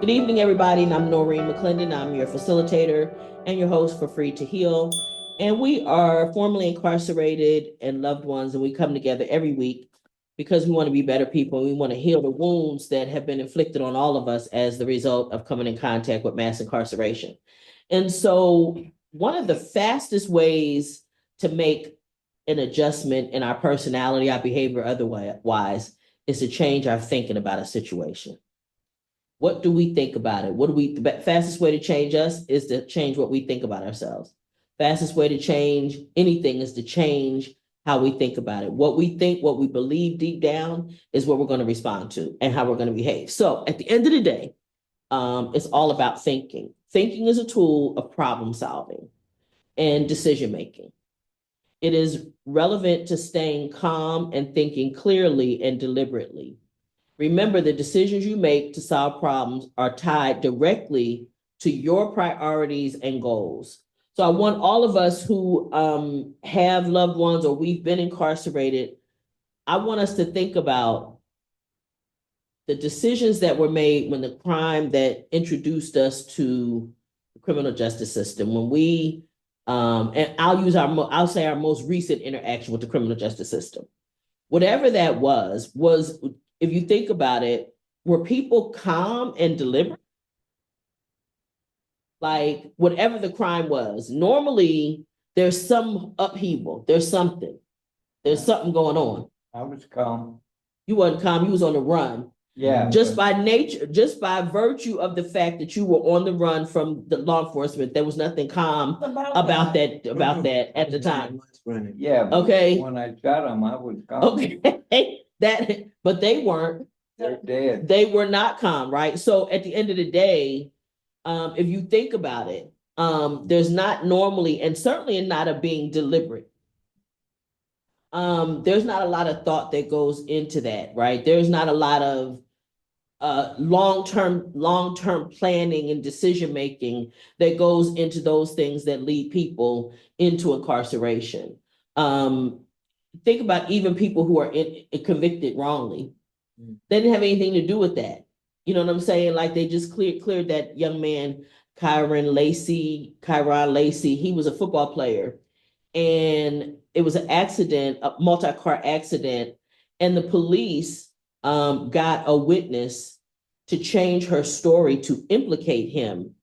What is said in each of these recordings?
Good evening, everybody. And I'm Noreen McClendon. I'm your facilitator and your host for Free to Heal. And we are formerly incarcerated and loved ones, and we come together every week because we want to be better people. We want to heal the wounds that have been inflicted on all of us as the result of coming in contact with mass incarceration. And so, one of the fastest ways to make an adjustment in our personality, our behavior, otherwise, is to change our thinking about a situation. What do we think about it? The fastest way to change us is to change what we think about ourselves. Fastest way to change anything is to change how we think about it. What we think, what we believe deep down is what we're going to respond to and how we're going to behave. So at the end of the day, it's all about thinking. Thinking is a tool of problem solving and decision making. It is relevant to staying calm and thinking clearly and deliberately. Remember, the decisions you make to solve problems are tied directly to your priorities and goals. So I want all of us who have loved ones or we've been incarcerated, I want us to think about the decisions that were made when the crime that introduced us to the criminal justice system, when we, and I'll say our most recent interaction with the criminal justice system. Whatever that was, if you think about it, were people calm and deliberate? Like whatever the crime was, normally there's some upheaval, there's something going on. I was calm. You wasn't calm, you was on the run. Yeah. Just by nature, just by virtue of the fact that you were on the run from the law enforcement, there was nothing calm about that at the time. Yeah. Okay. When I shot him, I was calm. Okay. But they weren't. They're dead. They were not calm, right? So at the end of the day, if you think about it, there's not normally, and certainly not a being deliberate. There's not a lot of thought that goes into that, right? There's not a lot of long-term planning and decision making that goes into those things that lead people into incarceration. Think about even people who are convicted wrongly. They didn't have anything to do with that. You know what I'm saying? Like they just cleared that young man, Kyron Lacey. He was a football player, and it was an accident, a multi-car accident, and the police got a witness to change her story to implicate him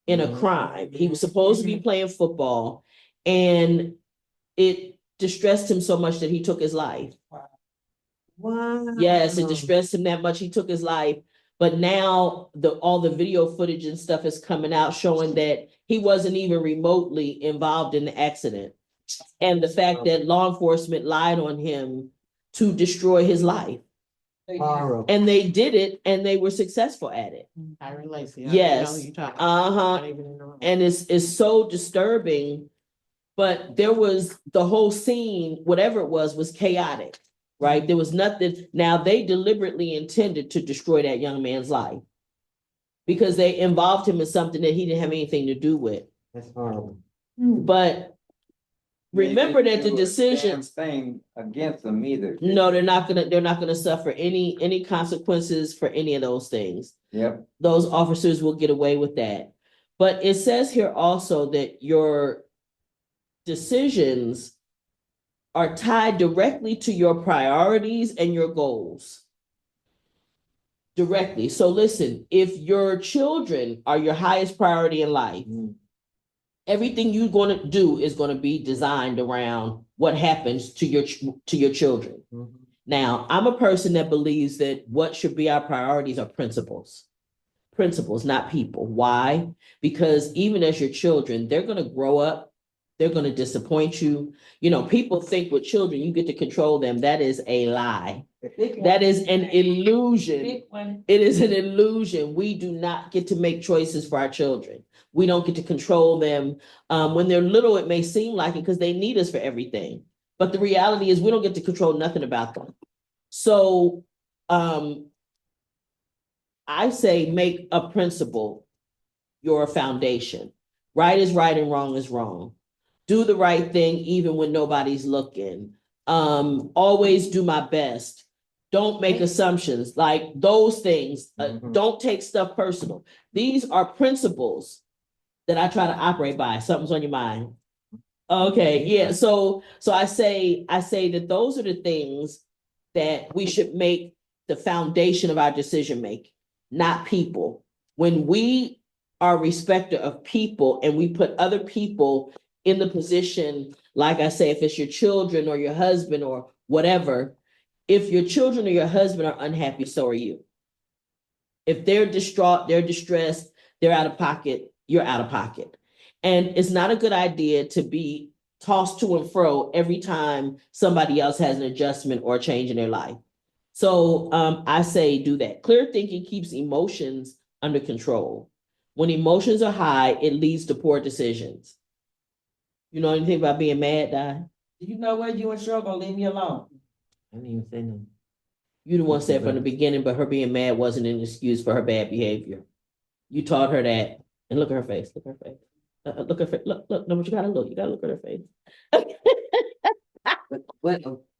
in a crime. He was supposed to be playing football, and it distressed him so much that he took his life. Wow. Yes, it distressed him that much. He took his life. But now all the video footage and stuff is coming out showing that he wasn't even remotely involved in the accident. And the fact that law enforcement lied on him to destroy his life. Horrible. And they did it, and they were successful at it. I realize. Yes. And it's so disturbing. But there was the whole scene, whatever it was chaotic. Right? There was nothing. Now they deliberately intended to destroy that young man's life because they involved him in something that he didn't have anything to do with. That's horrible. But remember that the decisions thing against them either. No, they're not gonna suffer any consequences for any of those things. Yep. Those officers will get away with that. But it says here also that your decisions are tied directly to your priorities and your goals. Directly. So listen, if your children are your highest priority in life, everything you're going to do is going to be designed around what happens to your children. Now, I'm a person that believes that what should be our priorities are principles. Principles, not people. Why? Because even as your children, they're going to grow up. They're going to disappoint you. You know, people think with children, you get to control them. That is a lie. That is an illusion. It is an illusion. We do not get to make choices for our children. We don't get to control them. When they're little, it may seem like it because they need us for everything. But the reality is we don't get to control nothing about them. So I say make a principle your foundation. Right is right and wrong is wrong. Do the right thing even when nobody's looking. Always do my best. Don't make assumptions, like those things. Mhm. Don't take stuff personal. These are principles that I try to operate by. Something's on your mind. Okay, yeah. So I say that those are the things that we should make the foundation of our decision making, not people. When we are respecter of people and we put other people in the position, like I say, if it's your children or your husband or whatever, if your children or your husband are unhappy, so are you. If they're distraught, they're distressed, they're out of pocket, you're out of pocket. And it's not a good idea to be tossed to and fro every time somebody else has an adjustment or a change in their life. So I say do that. Clear thinking keeps emotions under control. When emotions are high, it leads to poor decisions. You know anything about being mad, Di? You know what? You and Cheryl gonna leave me alone. I didn't even say nothing. You the one said from the beginning, but her being mad wasn't an excuse for her bad behavior. You taught her that. And look at her face. Look at her face. Look at her face. Look. No, but you gotta look. You gotta look at her face.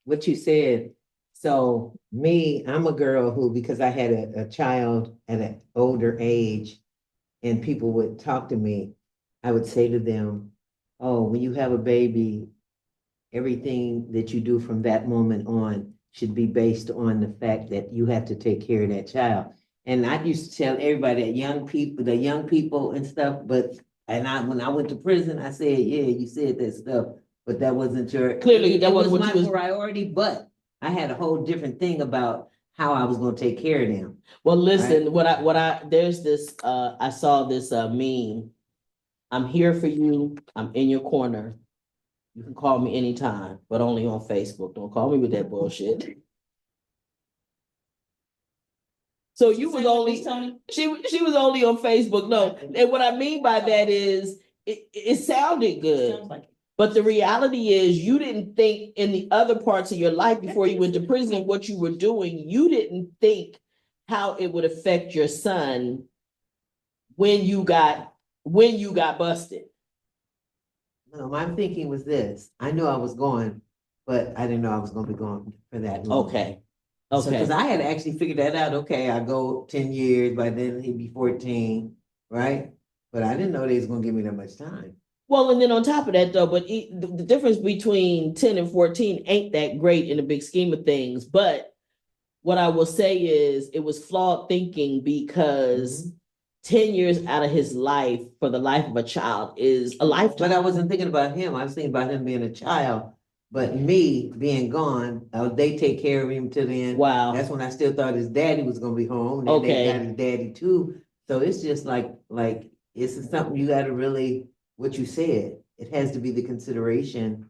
What you said, so me, I'm a girl who, because I had a child at an older age and people would talk to me, I would say to them, oh, when you have a baby, everything that you do from that moment on should be based on the fact that you have to take care of that child. And I used to tell everybody that the young people and stuff, when I went to prison, I said, yeah, you said that stuff, but that wasn't your. Clearly, that it wasn't was what my you was. priority, but I had a whole different thing about how I was gonna take care of them. Well, listen, there's this, I saw this meme. I'm here for you. I'm in your corner. You can call me anytime, but only on Facebook. Don't call me with that bullshit. So you was only, she was only on Facebook. No, and what I mean by that is it sounded good. Sounds like it. But the reality is you didn't think in the other parts of your life before you went to prison, what you were doing, you didn't think how it would affect your son when you got busted. No, my thinking was this, I knew I was going, but I didn't know I was gonna be going for that long. Okay. So, Okay. cause I had actually figured that out, okay, I go 10 years, by then he'd be 14, right? But I didn't know they was gonna give me that much time. Well, and then on top of that though, but the difference between 10 and 14 ain't that great in the big scheme of things. But what I will say is it was flawed thinking because 10 years out of his life for the life of a child is a lifetime. But I wasn't thinking about him, I was thinking about him being a child, but me being gone, they take care of him till the end. Wow. That's when I still thought his daddy was gonna be home, and Okay. they got his daddy too. So it's just like, it's something you gotta really, what you said, it has to be the consideration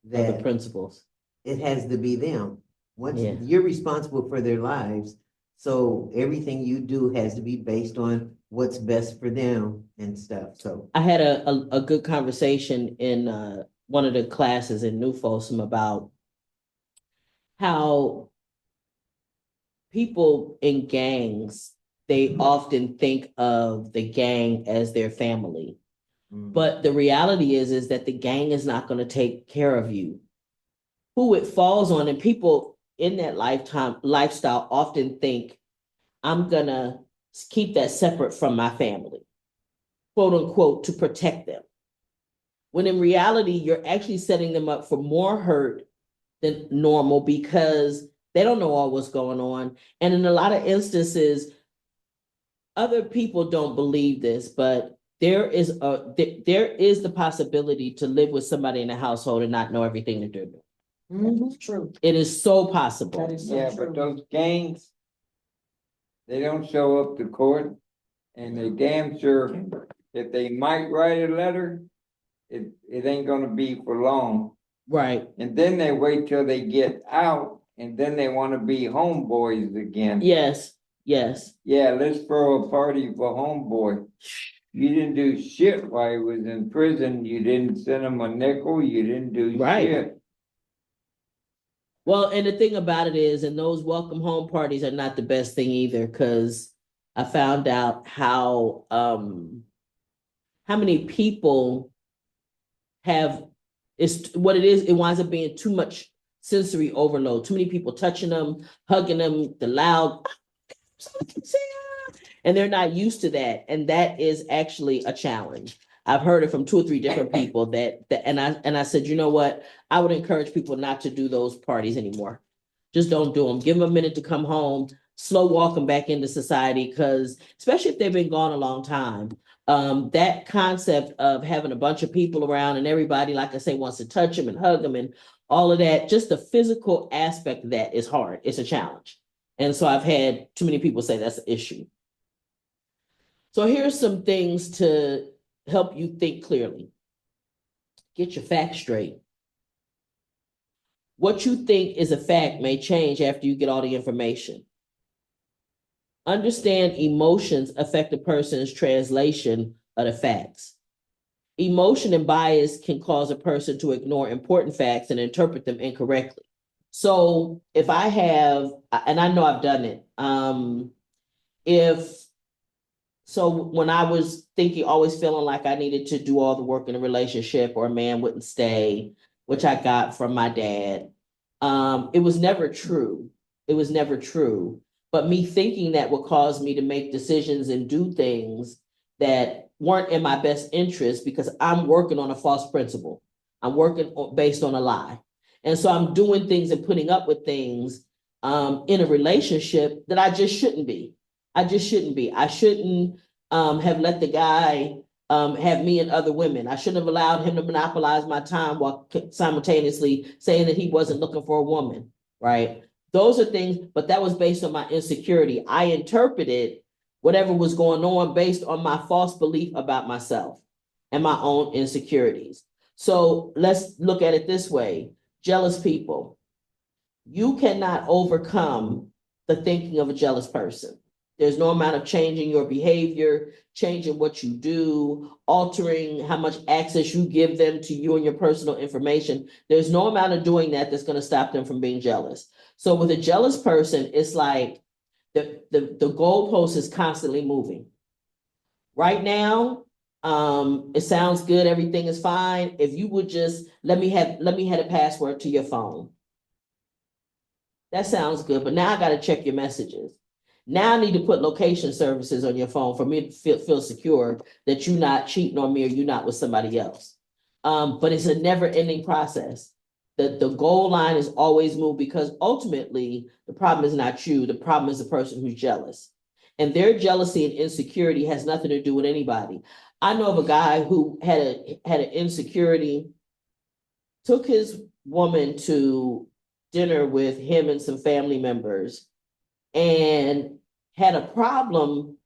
Of the that principles. it has to be them. Once Yeah. you're responsible for their lives, so everything you do has to be based on what's best for them and stuff, so. I had a good conversation in one of the classes in New Folsom about how people in gangs, they often think of the gang as their family. But the reality is that the gang is not going to take care of you. Who it falls on, and people in that lifestyle often think, I'm gonna keep that separate from my family, quote unquote, to protect them. When in reality, you're actually setting them up for more hurt than normal because they don't know all what's going on. And in a lot of instances, other people don't believe this, but there is the possibility to live with somebody in a household and not know everything that they're doing. It's true. It is so possible. That is so Yeah, true. but those gangs, they don't show up to court, and they damn sure, if they might write a letter, it ain't gonna be for long. Right. And then they wait till they get out, and then they wanna be homeboys again. Yes. Yes. Yeah, let's throw a party for homeboy. You didn't do shit while he was in prison. You didn't send him a nickel. You didn't do Right. shit. Well, and the thing about it is, and those welcome home parties are not the best thing either, because I found out how many people have, it's what it is, it winds up being too much sensory overload, too many people touching them, hugging them, the loud, and they're not used to that. And that is actually a challenge. I've heard it from 2 or 3 different people and I said, you know what? I would encourage people not to do those parties anymore. Just don't do them. Give them a minute to come home, slow walk them back into society, because especially if they've been gone a long time, that concept of having a bunch of people around and everybody, like I say, wants to touch them and hug them and all of that, just the physical aspect of that is hard. It's a challenge. And so I've had too many people say that's an issue. So here's some things to help you think clearly. Get your facts straight. What you think is a fact may change after you get all the information. Understand emotions affect a person's translation of the facts. Emotion and bias can cause a person to ignore important facts and interpret them incorrectly. So if I have, and I know I've done it, so when I was thinking, always feeling like I needed to do all the work in a relationship or a man wouldn't stay, which I got from my dad, it was never true. It was never true. But me thinking that would cause me to make decisions and do things that weren't in my best interest because I'm working on a false principle. I'm working based on a lie. And so I'm doing things and putting up with things in a relationship that I just shouldn't be. I just shouldn't be. I shouldn't have let the guy have me and other women. I shouldn't have allowed him to monopolize my time while simultaneously saying that he wasn't looking for a woman, right? Those are things, but that was based on my insecurity. I interpreted whatever was going on based on my false belief about myself and my own insecurities. So let's look at it this way. Jealous people. You cannot overcome the thinking of a jealous person. There's no amount of changing your behavior, changing what you do, altering how much access you give them to you and your personal information. There's no amount of doing that that's going to stop them from being jealous. So with a jealous person, it's like the goalpost is constantly moving. Right now, it sounds good, everything is fine. If you would just let me have a password to your phone. That sounds good, but now I got to check your messages. Now I need to put location services on your phone for me to feel secure that you're not cheating on me or you're not with somebody else. But it's a never ending process. The goal line is always moved because ultimately the problem is not you. The problem is the person who's jealous. And their jealousy and insecurity has nothing to do with anybody. I know of a guy who had an insecurity, took his woman to dinner with him and some family members, and had a problem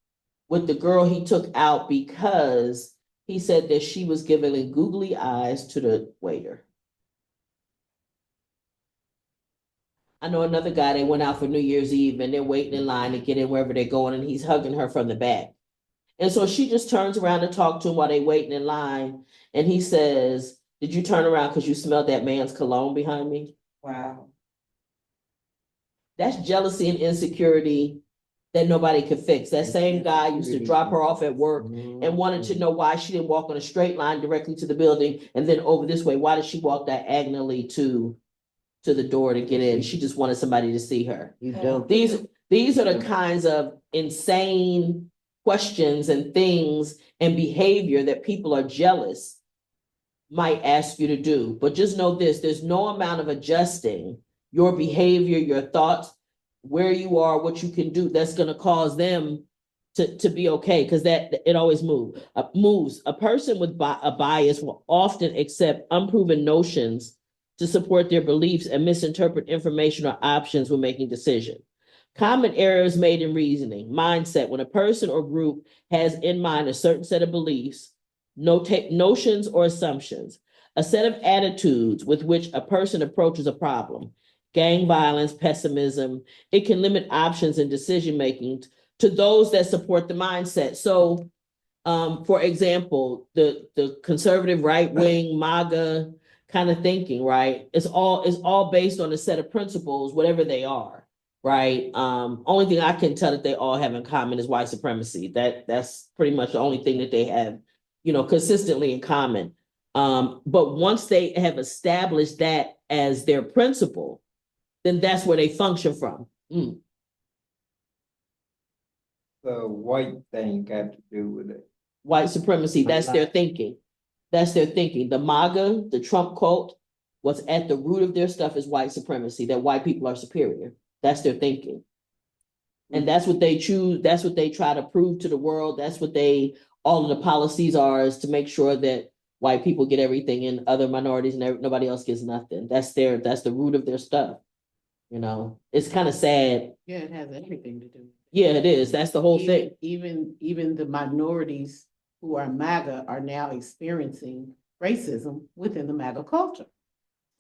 with the girl he took out because he said that she was giving googly eyes to the waiter. I know another guy, they went out for New Year's Eve and they're waiting in line to get in wherever they're going, and he's hugging her from the back. And so she just turns around to talk to him while they're waiting in line. And he says, "Did you turn around because you smelled that man's cologne behind me?" Wow. That's jealousy and insecurity that nobody could fix. That same guy used to drop her off at work and wanted to know why she didn't walk on a straight line directly to the building and then over this way. Why did she walk diagonally to the door to get in? She just wanted somebody to see her. You don't. These are the kinds of insane questions and things and behavior that people are jealous might ask you to do. But just know this, there's no amount of adjusting your behavior, your thoughts, where you are, what you can do, that's going to cause them to be okay, because that it always moves. A person with a bias will often accept unproven notions to support their beliefs and misinterpret information or options when making decisions. Common errors made in reasoning, mindset. When a person or group has in mind a certain set of beliefs, notions or assumptions, a set of attitudes with which a person approaches a problem, gang violence, pessimism, it can limit options and decision-making to those that support the mindset. So, for example, the conservative right-wing MAGA kind of thinking, right? It's all based on a set of principles, whatever they are, right? Only thing I can tell that they all have in common is white supremacy. That's pretty much the only thing that they have, consistently in common. But once they have established that as their principle, then that's where they function from. The white thing got to do with it. White supremacy, that's their thinking. That's their thinking. The MAGA, the Trump cult, what's at the root of their stuff is white supremacy, that white people are superior. That's their thinking. And that's what they choose. That's what they try to prove to the world. That's what all of the policies are, is to make sure that white people get everything and other minorities and nobody else gets nothing. That's the root of their stuff. You know, it's kind of sad. Yeah, it has everything to do. Yeah, it is. That's the whole thing. Even the minorities who are MAGA are now experiencing racism within the MAGA culture.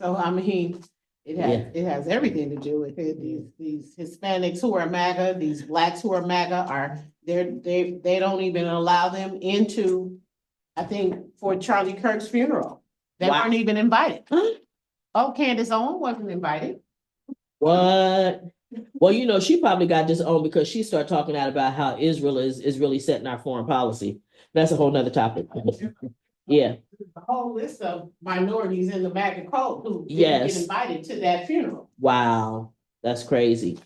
So I mean, it has everything to do with it. These Hispanics who are MAGA, these blacks who are MAGA they don't even allow them into, I think, for Charlie Kirk's funeral. They Wow. weren't even invited. Oh, Candace Owen wasn't invited. What? Well, you know, she probably got this on because she started talking out about how Israel is really setting our foreign policy. That's a whole nother topic. Yeah. A whole list of minorities in the MAGA cult who didn't Yes. get invited to that funeral. Wow, that's crazy.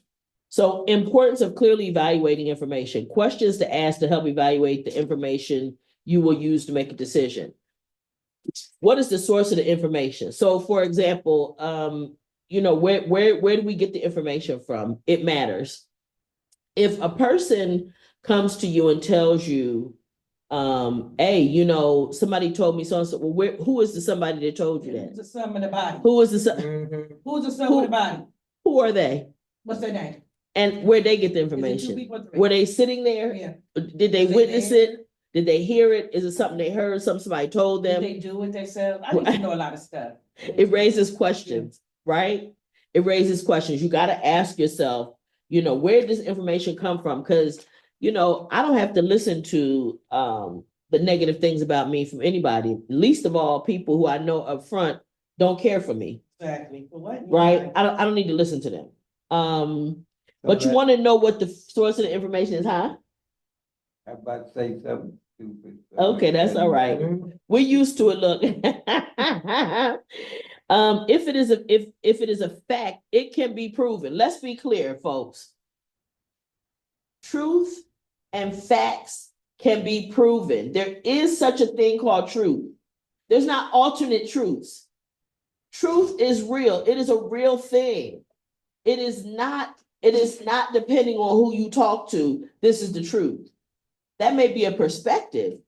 So, importance of clearly evaluating information. Questions to ask to help evaluate the information you will use to make a decision. What is the source of the information? So, for example, you know, where do we get the information from? It matters. If a person comes to you and tells you, hey, you know, somebody told me so and so, well, who is the somebody that told you that? Who's the son of the body? Who is the Who's the son of the body? who are they? What's their name? And where they get the Is it two information? people or three? Were they sitting there? Yeah. Did they Was they witness there? it? Did they hear it? Is it something they heard? Something somebody told Did them? they do it themselves? I need to know a lot of stuff. It raises questions, right? It raises questions. You got to ask yourself, you know, where did this information come from? Because, you know, I don't have to listen to the negative things about me from anybody. Least of all, people who I know up front don't care for me, Exactly. For what? right? I don't need to listen to them. But you want to know what the source of the information is, huh? I'm about to say something stupid. Okay, that's all right. We're used to it. Look, if it is a fact, it can be proven. Let's be clear, folks. Truth and facts can be proven. There is such a thing called truth. There's not alternate truths. Truth is real. It is a real thing. It is not depending on who you talk to. This is the truth. That may be a perspective,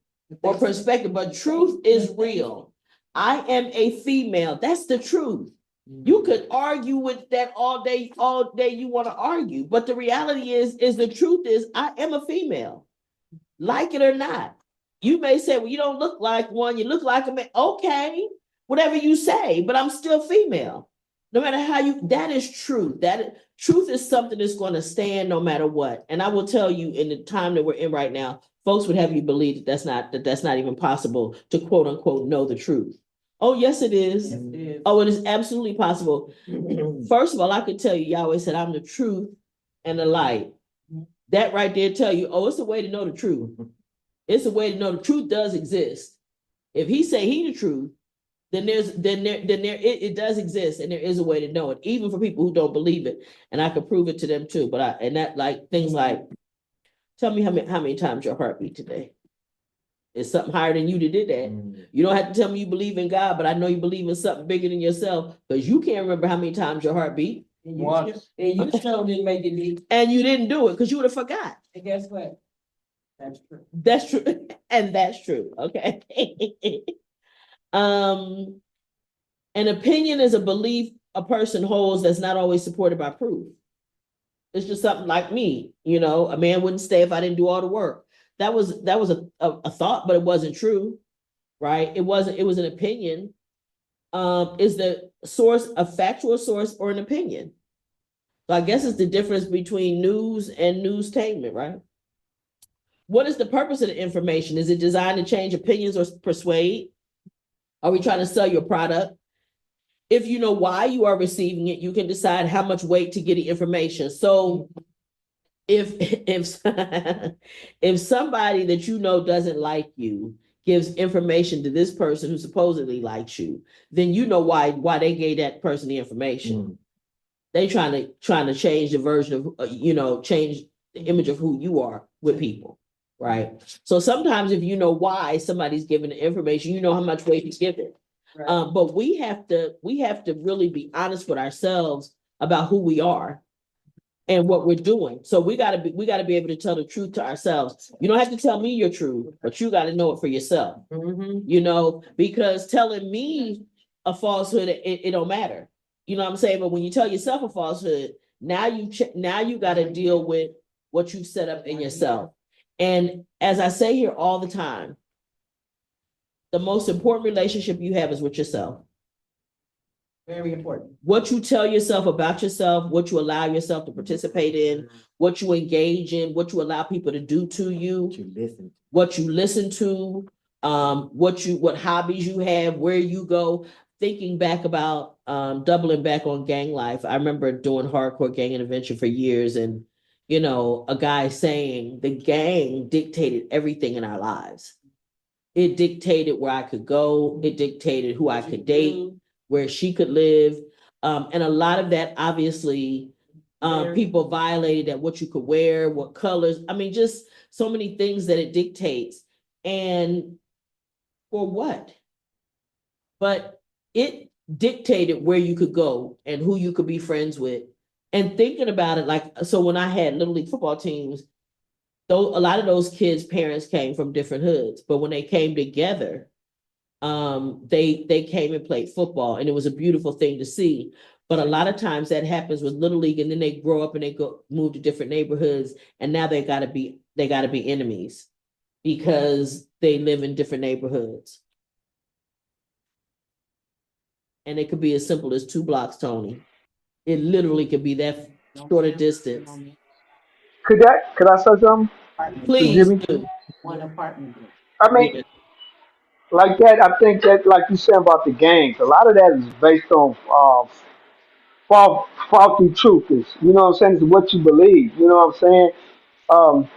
but truth is real. I am a female. That's the truth. You could argue with that all day you want to argue. But the reality is the truth is I am a female. Like it or not. You may say, well, you don't look like one, you look like a man. Okay, whatever you say, but I'm still female. No matter how that is truth. Truth is something that's going to stand no matter what. And I will tell you, in the time that we're in right now, folks would have you believe that's not even possible to quote unquote know the truth. Oh, yes, it is. Yes, it is. Oh, it is absolutely possible. First of all, I could tell you, Yahweh said, I'm the truth and the light. That right there tell you, oh, it's a way to know the truth. It's a way to know the truth does exist. If he say he the truth, then it does exist, and there is a way to know it, even for people who don't believe it. And I could prove it to them too. But things like, tell me how many times your heart beat today. It's something higher than you that did that. You don't have to tell me you believe in God, but I know you believe in something bigger than yourself, because you can't remember how many times your heart beat. And you sure didn't make it beat. And you didn't do it because you would have forgot. And guess what? That's true. That's true. And that's true. Okay. An opinion is a belief a person holds that's not always supported by proof. It's just something like me, you know, a man wouldn't stay if I didn't do all the work. That was a thought, but it wasn't true, right? It was an opinion. Is the source a factual source or an opinion? So I guess it's the difference between news and newstainment, right? What is the purpose of the information? Is it designed to change opinions or persuade? Are we trying to sell your product? If you know why you are receiving it, you can decide how much weight to get the information. So if if somebody that you know doesn't like you gives information to this person who supposedly likes you, then you know why they gave that person the information. They trying to change the version of change the image of who you are with people, right? So sometimes if you know why somebody's giving the information, you know how much weight to give it. Right. But we have to really be honest with ourselves about who we are and what we're doing. So we gotta be able to tell the truth to ourselves. You don't have to tell me your truth, but you got to know it for yourself. Because telling me a falsehood, it don't matter. You know what I'm saying? But when you tell yourself a falsehood, now you got to deal with what you set up in yourself. And as I say here all the time, the most important relationship you have is with yourself. Very important. What you tell yourself about yourself, what you allow yourself to participate in, what you engage in, what you allow people to do to you, what you listen to, what hobbies you have, where you go. Thinking back about doubling back on gang life, I remember doing hardcore gang intervention for years, and a guy saying the gang dictated everything in our lives. It dictated where I could go. It dictated who I could date, where she could live. And a lot of that, obviously, people violated that, what you could wear, what colors. I mean, just so many things that it dictates. And for what? But it dictated where you could go and who you could be friends with. And thinking about it, so when I had Little League football teams, though a lot of those kids' parents came from different hoods, but when they came together, they came and played football, and it was a beautiful thing to see. But a lot of times that happens with Little League, and then they grow up and they move to different neighborhoods, and now they gotta be enemies because they live in different neighborhoods. And it could be as simple as 2 blocks, Tony. It literally could be that short a distance. Could I say something to Please Jimmy? do. One apartment. I mean, Yeah, like that. I think that, like you said about the gangs, a lot of that is based on faulty truth. Is you know what I'm saying? It's what you believe. You know what I'm saying? Um,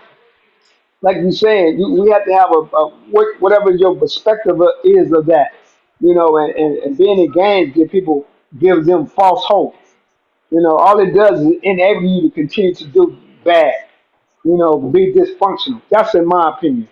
like you saying, we have to have whatever your perspective is of that. And being in gangs gives them false hope. All it does is enable you to continue to do bad. Be dysfunctional. That's in my opinion.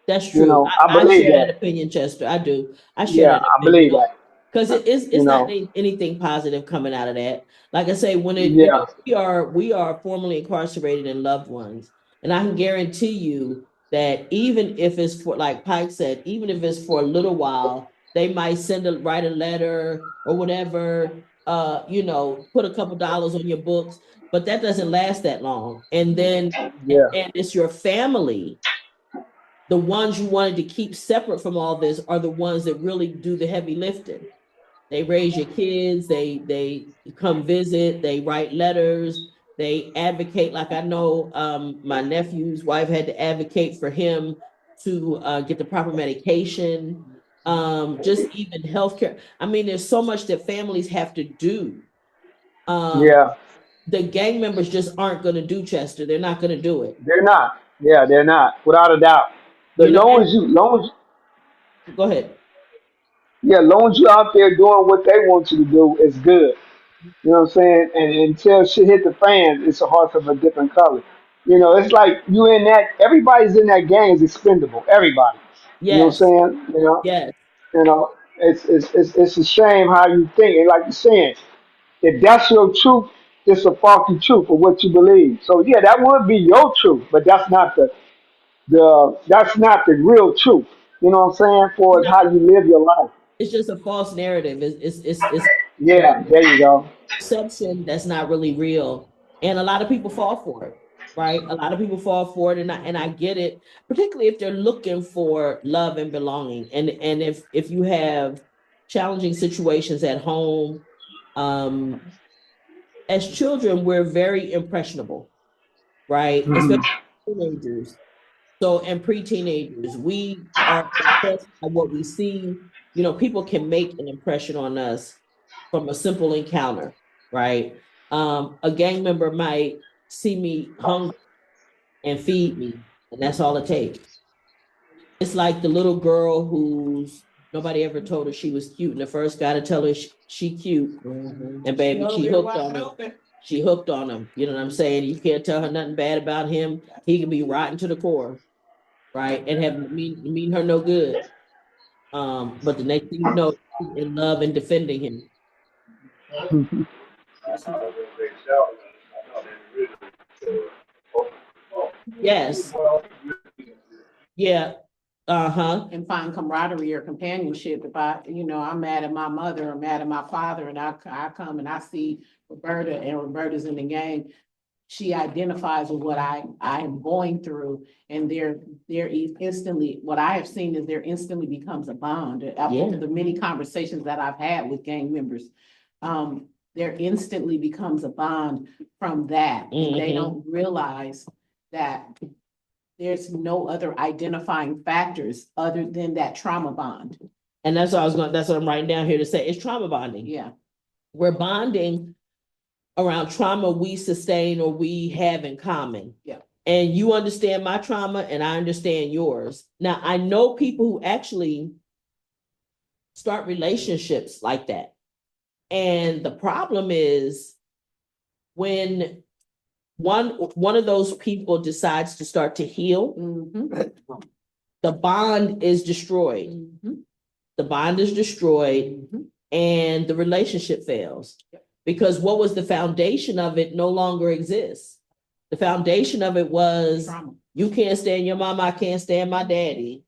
that's true. I I believe share that that. opinion, Chester. I do. I share Yeah, that I opinion. believe that. Because You it's not know, anything positive coming out of that. Like I say, yeah, we are formerly incarcerated and loved ones, and I can guarantee you that even if it's for, like Pike said, even if it's for a little while, they might write a letter or whatever. Put a couple dollars on your books, but that doesn't last that long. And then yeah, and it's your family, the ones you wanted to keep separate from all this, are the ones that really do the heavy lifting. They raise your kids, they come visit, they write letters, they advocate. Like I know my nephew's wife had to advocate for him to get the proper medication, just even healthcare. I mean, there's so much that families have to do. Um, yeah. the gang members just aren't going to do, Chester. They're not going to do it. They're not. Yeah, they're not. Without a doubt. But You know, and long as go ahead. yeah, long as you out there doing what they want you to do, it's good. You know what I'm saying? And until shit hit the fan, it's a horse of a different color. It's like you in that. Everybody's in that gang is expendable. Everybody. You know what I'm Yes, saying? yes. It's a shame how you think. And like you're saying, if that's your truth, it's a faulty truth of what you believe. So yeah, that would be your truth, but that's not the real truth. You know what I'm saying? For how you live your life. It's just a false narrative. It's Yeah, there you go. perception that's not really real, and a lot of people fall for it. Right, a lot of people fall for it, and I get it, particularly if they're looking for love and belonging, and if you have challenging situations at home. As children, we're very impressionable, right? Mhm. Especially teenagers. So, and pre-teenagers, we are impressed by what we see. People can make an impression on us from a simple encounter, right? A gang member might see me hungry and feed me, and that's all it takes. It's like the little girl who's nobody ever told her she was cute, and the first guy to tell her she cute, and baby, she hooked on him. She hooked on him. You know what I'm saying? You can't tell her nothing bad about him. He can be rotten to the core, right? And have mean her no good. But the next thing you know, she's in love and defending him. Yes. Yeah. Uh-huh. And find camaraderie or companionship. If I'm mad at my mother or mad at my father, and I come and I see Roberta, and Roberta's in the game, she identifies with what I am going through, and instantly, what I have seen is there instantly becomes a bond. After the many conversations that I've had with gang members, there instantly becomes a bond from that, and they don't realize that there's no other identifying factors other than that trauma bond. And that's what I'm writing down here to say. It's trauma bonding. Yeah. We're bonding around trauma we sustain or we have in common. Yeah. And you understand my trauma and I understand yours. Now, I know people who actually start relationships like that. And the problem is when one of those people decides to start to heal, the bond is destroyed. The bond is destroyed and the relationship fails. Because what was the foundation of it no longer exists. The foundation of it was Trauma. You can't stand your mama, I can't stand my daddy,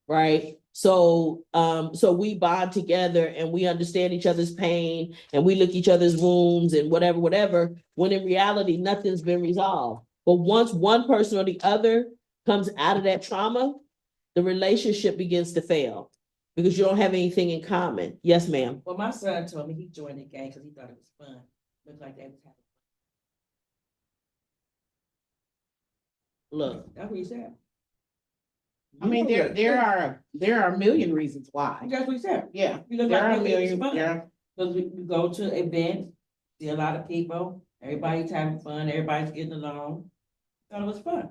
right? So we bond together and we understand each other's pain and we lick each other's wounds and whatever, when in reality, nothing's been resolved. But once one person or the other comes out of that trauma, the relationship begins to fail because you don't have anything in common. Yes, ma'am. Well, my son told me he joined the gang because he thought it was fun. Looked like they was having Look, fun. That's what he said. I mean, there are a million reasons why. That's what he said. Yeah, You look there like are a it was million, fun. yeah. Because we go to events, see a lot of people, everybody's having fun, everybody's getting along. Thought it was fun.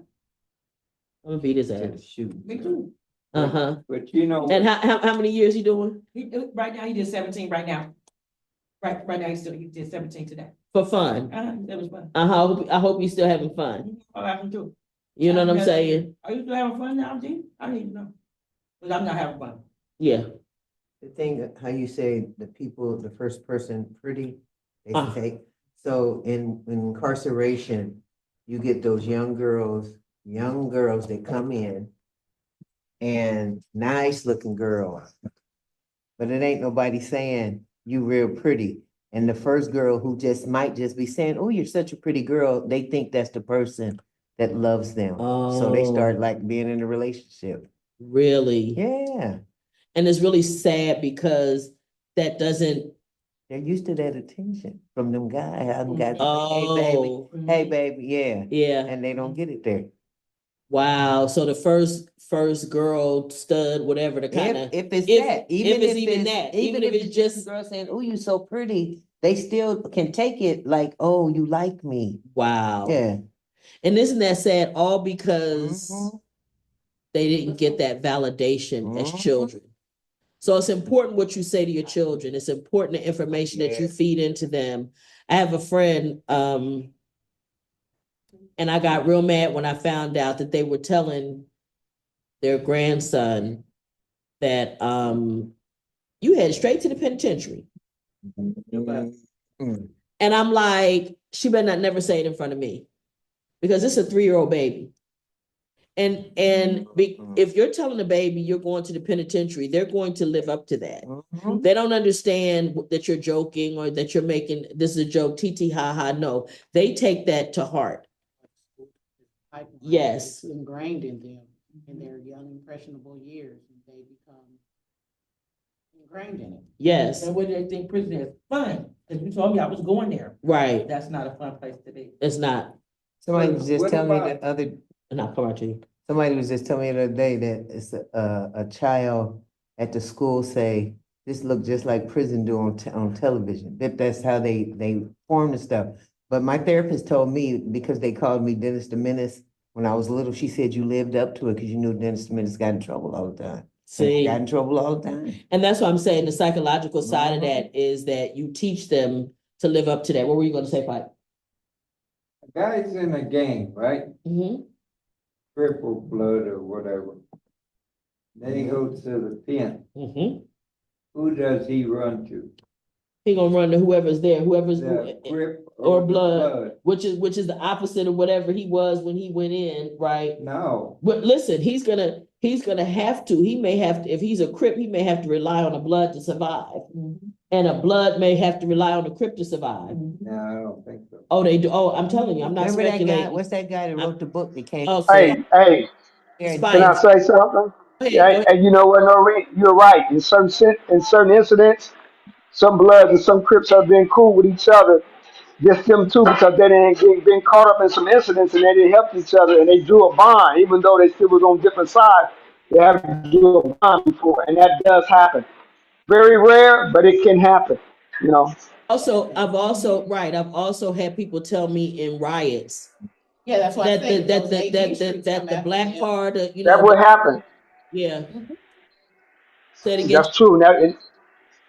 I'm gonna beat his ass. Shoot. Me too. Uh-huh. But you know, And how many years he doing? Right now, he did 17 right now. Right now, he did 17 today. For fun. That was fun. I hope he's still having fun. I'm having too. You know what I'm saying? Are you still having fun now, G? I need to know. Because I'm not having fun. Yeah. The thing, how you say the first person pretty, they Ah. say. So in incarceration, you get those young girls that come in and nice looking girls. But it ain't nobody saying you real pretty. And the first girl who might just be saying, oh, you're such a pretty girl, they think that's the person that loves them. So they start like being in a relationship. Really? Yeah. And it's really sad because that doesn't. They're used to that attention from them guys. Them guys, Oh. hey baby, yeah. Yeah. And they don't get it there. Wow. So the first girl, stud, whatever, the kind of. If it's that, even if it's just a girl saying, oh, you so pretty, they still can take it like, oh, you like me. wow. Yeah. And isn't that sad? All because Mhm. they didn't get that validation as Mhm. children. So it's important what you say to your children. It's important the information that you feed into them. I have a friend, and I got real mad when I found out that they were telling their grandson that you head straight to the penitentiary. Mhm. And I'm like, she better not never say it in front of me because it's a 3-year-old baby. And if you're telling a baby you're going to the penitentiary, they're going to live up to that. Mhm. They don't understand that you're joking or that you're making this is a joke, TT ha ha. No, they take that to heart. Yes. It's ingrained in them in their young impressionable years, and they become ingrained in it. Yes. And what they think prison is fun. Because you told me I was going there. Right. That's not a fun place to be. It's not. Somebody was just What telling me about- the other, And I'll come out to you. somebody was just telling me the other day that it's a child at the school say, this look just like prison do on television. That's how they form the stuff. But my therapist told me, because they called me Dennis the Menace, When I was little, she said you lived up to it because you knew Dennis the Menace got in trouble all the time. See, Got in trouble all the time. and that's what I'm saying. The psychological side of that is that you teach them to live up to that. What were you gonna say, Pipe? A guy's in a gang, right? Mm-hmm. Triple blood or whatever. Then he goes to the pen. Mm-hmm. Who does he run to? He gonna run to whoever's there, whoever's The Crip or the blood, which is the opposite of whatever he was when he went in, right? No, But listen, he's gonna have to. He may have to, if he's a Crip, he may have to rely on a blood to survive, and a blood may have to rely on a Crip to survive. no, I don't think so. Oh, they do. Oh, I'm telling you, I'm not Remember that guy? speculating. What's that guy that wrote the book that came? Okay, Hey, can I Spice. say something? Go ahead, Yeah, go ahead. and you know what, Noreen, you're right. In certain incidents, some Bloods and some Crips have been cool with each other, just them two, because they didn't get been caught up in some incidents and they didn't help each other and they drew a bond, even though they still was on different sides. They have drew a bond before, and that does happen. Very rare, but it can happen. You know, I've also had people tell me in riots Yeah, that's what I that think. Those 18th Street the black yeah. part, that would happen. yeah. Say it again. That's true. Now,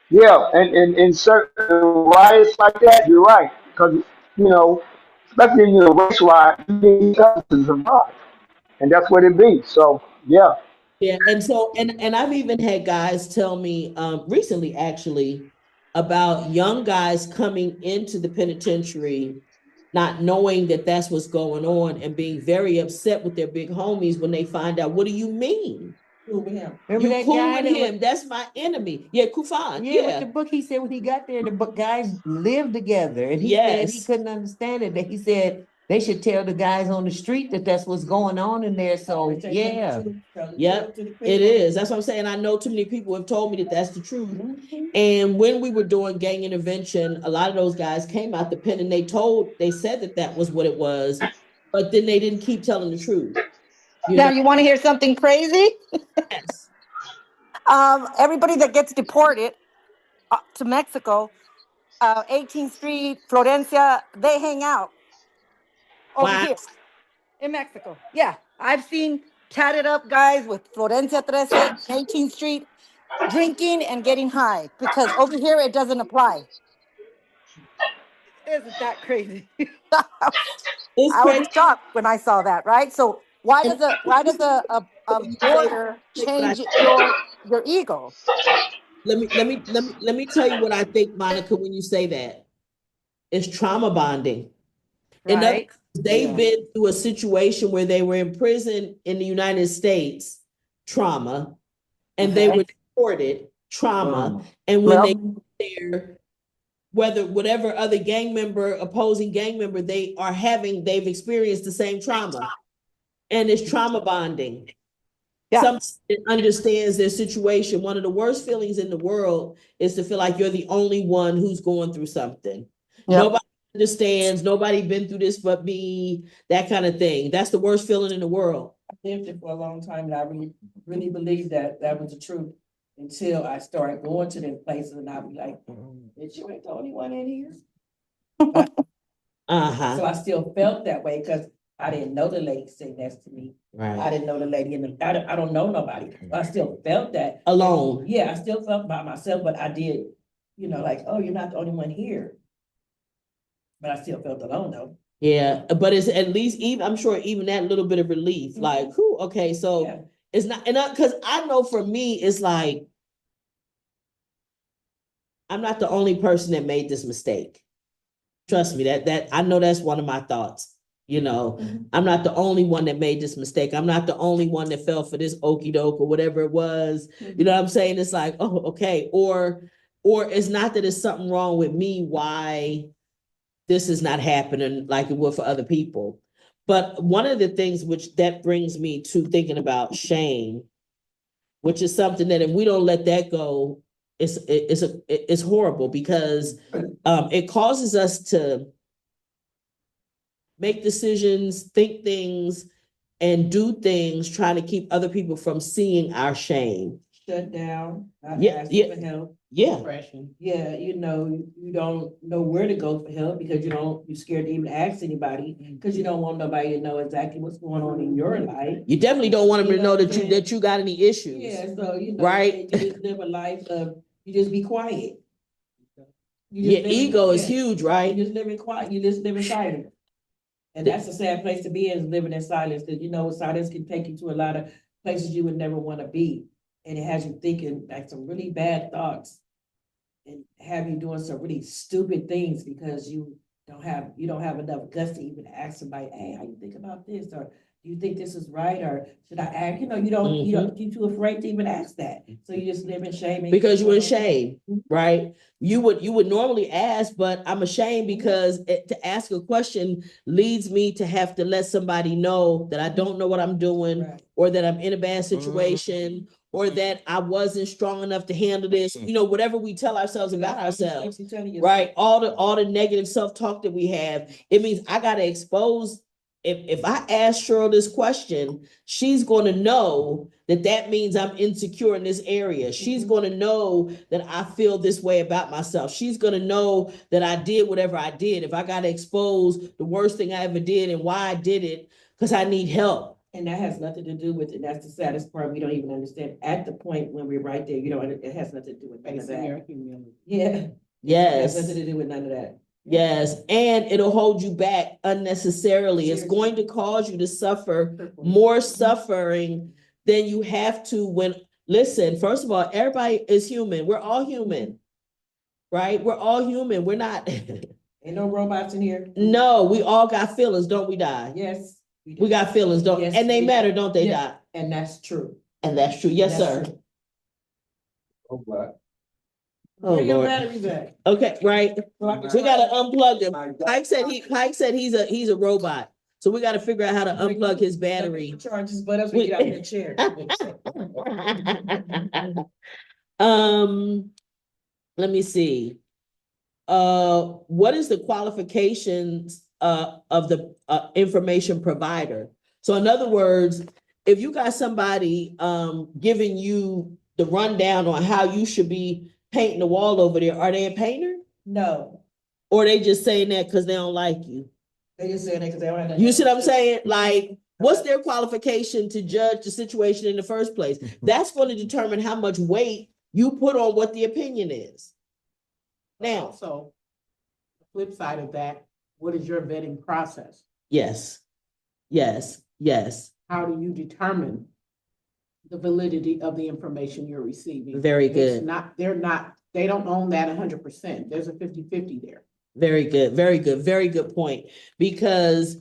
yeah, and in certain riots like that, you're right, because you know, especially in your race riot, you need each other to survive, and that's what it be. So yeah. Yeah, and so and I've even had guys tell me recently actually about young guys coming into the penitentiary not knowing that that's what's going on and being very upset with their big homies when they find out, what do you mean? Cool with him. Remember You that cool guy with that him? That's my enemy. Yeah, Kufan. Yeah, with Yeah. the book, he said when he got there, the book guys lived together, and he said he Yes. couldn't understand it. That he said they should tell the guys on the street that that's what's going on in there. So Always tell the yeah, truth, tell the Yep. truth to the It people. is. That's what I'm saying. I know too many people have told me that that's the truth. Mhm. And when we were doing gang intervention, a lot of those guys came out the pen and they said that that was what it was, but then they didn't keep telling the truth. You Now, know? you want to hear something crazy? Yes. Everybody that gets deported to Mexico, 18th Street, Florencia, they hang out over Wow. here in Mexico. Yeah, I've seen tatted up guys with Florencia 13, 18th Street, drinking and getting high because over here it doesn't apply. Isn't that crazy? It's I was crazy. shocked when I saw that. Right. So And why does a when you say border what I change your ego? let me tell you what I think, Monica, when you say that. It's trauma bonding. In other Right. words, they've been through a situation where they were in prison in the United States, trauma, and they were deported, trauma. And when they Well, there, whatever other opposing gang member they've experienced the same trauma. And it's trauma bonding. yeah. Somebody that understands their situation. One of the worst feelings in the world is to feel like you're the only one who's going through something. Yep. Nobody understands, nobody been through this but me, that kind of thing. That's the worst feeling in the world. I lived it for a long time, and I really, really believed that that was the truth until I started going to them places, and I'd be like, "Bitch, you ain't the only one in here." But, so I still felt that way because I didn't know the lady sitting next to me. I Right. didn't know the lady I don't know nobody. I still felt that. Alone. Yeah, I still felt by myself, but I did, like, oh, you're not the only one here. But I still felt alone though. Yeah. But it's at least even I'm sure even that little bit of relief. Like, whew, okay, so Yeah. it's not because I know for me, it's like I'm not the only person that made this mistake. Trust me, that I know that's one of my thoughts. I'm not the only one that made this mistake. I'm not the only one that fell for this okey doke or whatever it was. You know what I'm saying? It's like, oh, okay. Or it's not that it's something wrong with me, why this is not happening like it would for other people. But one of the things which that brings me to thinking about shame, which is something that if we don't let that go, it's horrible because it causes us to make decisions, think things, and do things trying to keep other people from seeing our shame. Shut down, not Yeah, asking yeah. for help. Yeah, Depression. Yeah, you don't know where to go for help because you're scared to even ask anybody because you don't want nobody to know exactly what's going on in your life. you definitely don't want them You to know know what I'm that you saying? that you got any issues. Yeah, so Right. you just live a life of you just be quiet. You Your just live ego is yeah. huge, right? You just live in quiet. You just live in silence. And that's a sad place to be, is living in silence. Because silence can take you to a lot of places you would never want to be, and it has you thinking like some really bad thoughts, and have you doing some really stupid things because you don't have enough guts to even ask somebody, hey, how you think about this, or do you think this is right, or should I ask? You're too afraid to even ask that, so you just live in shame and Because you're in keep on- shame, right? You would normally ask, but I'm ashamed because to ask a question leads me to have to let somebody know that I don't know what I'm doing, Right. or that I'm in a bad situation, or that I wasn't strong enough to handle this. Whatever we tell ourselves about ourselves, You're telling yourself. right? All the negative self-talk that we have, it means I gotta expose. If I ask Cheryl this question, she's going to know that means I'm insecure in this area. She's going to know that I feel this way about myself. She's going to know that I did whatever I did. If I got to expose the worst thing I ever did and why I did it, because I need help. And that has nothing to do with it. That's the saddest part. We don't even understand at the point when we're right there. It has nothing to do with none of Facing your that. humility. Yeah. It has Yes. nothing to do with none of that. Yes. And it'll hold you back unnecessarily. It's going to cause you to suffer more suffering than you have to when, listen, first of all, everybody is human. We're all human, right? We're all human. We're not. Ain't no robots in here. No, we all got feelings, don't we, Die? Yes. We got feelings, don't, Yes, and they we matter, do. don't they, Yeah. Die? And that's true. And that's true. Yes, That's sir. true. Oh, but Oh, Bring your Lord. batteries back. Okay, right. So I can We gotta unplug them. my Pike said he's a robot. So we gotta figure out how to unplug his battery. charge his butt up so we get out of the chair. Let me see. What is the qualifications of the information provider? So in other words, if you got somebody giving you the rundown on how you should be painting the wall over there, are they a painter? No, Or they just saying that because they don't like you? they just saying that because they don't have that. You see what I'm saying? Like, what's their qualification to judge the situation in the first place? That's going to determine how much weight you put on what the opinion is. Now, Also, the flip side of that, what is your vetting process? yes, yes, yes. How do you determine the validity of the information you're receiving? Very It's good. they don't own that 100%. There's a 50-50 there. Very good, very good, very good point. Because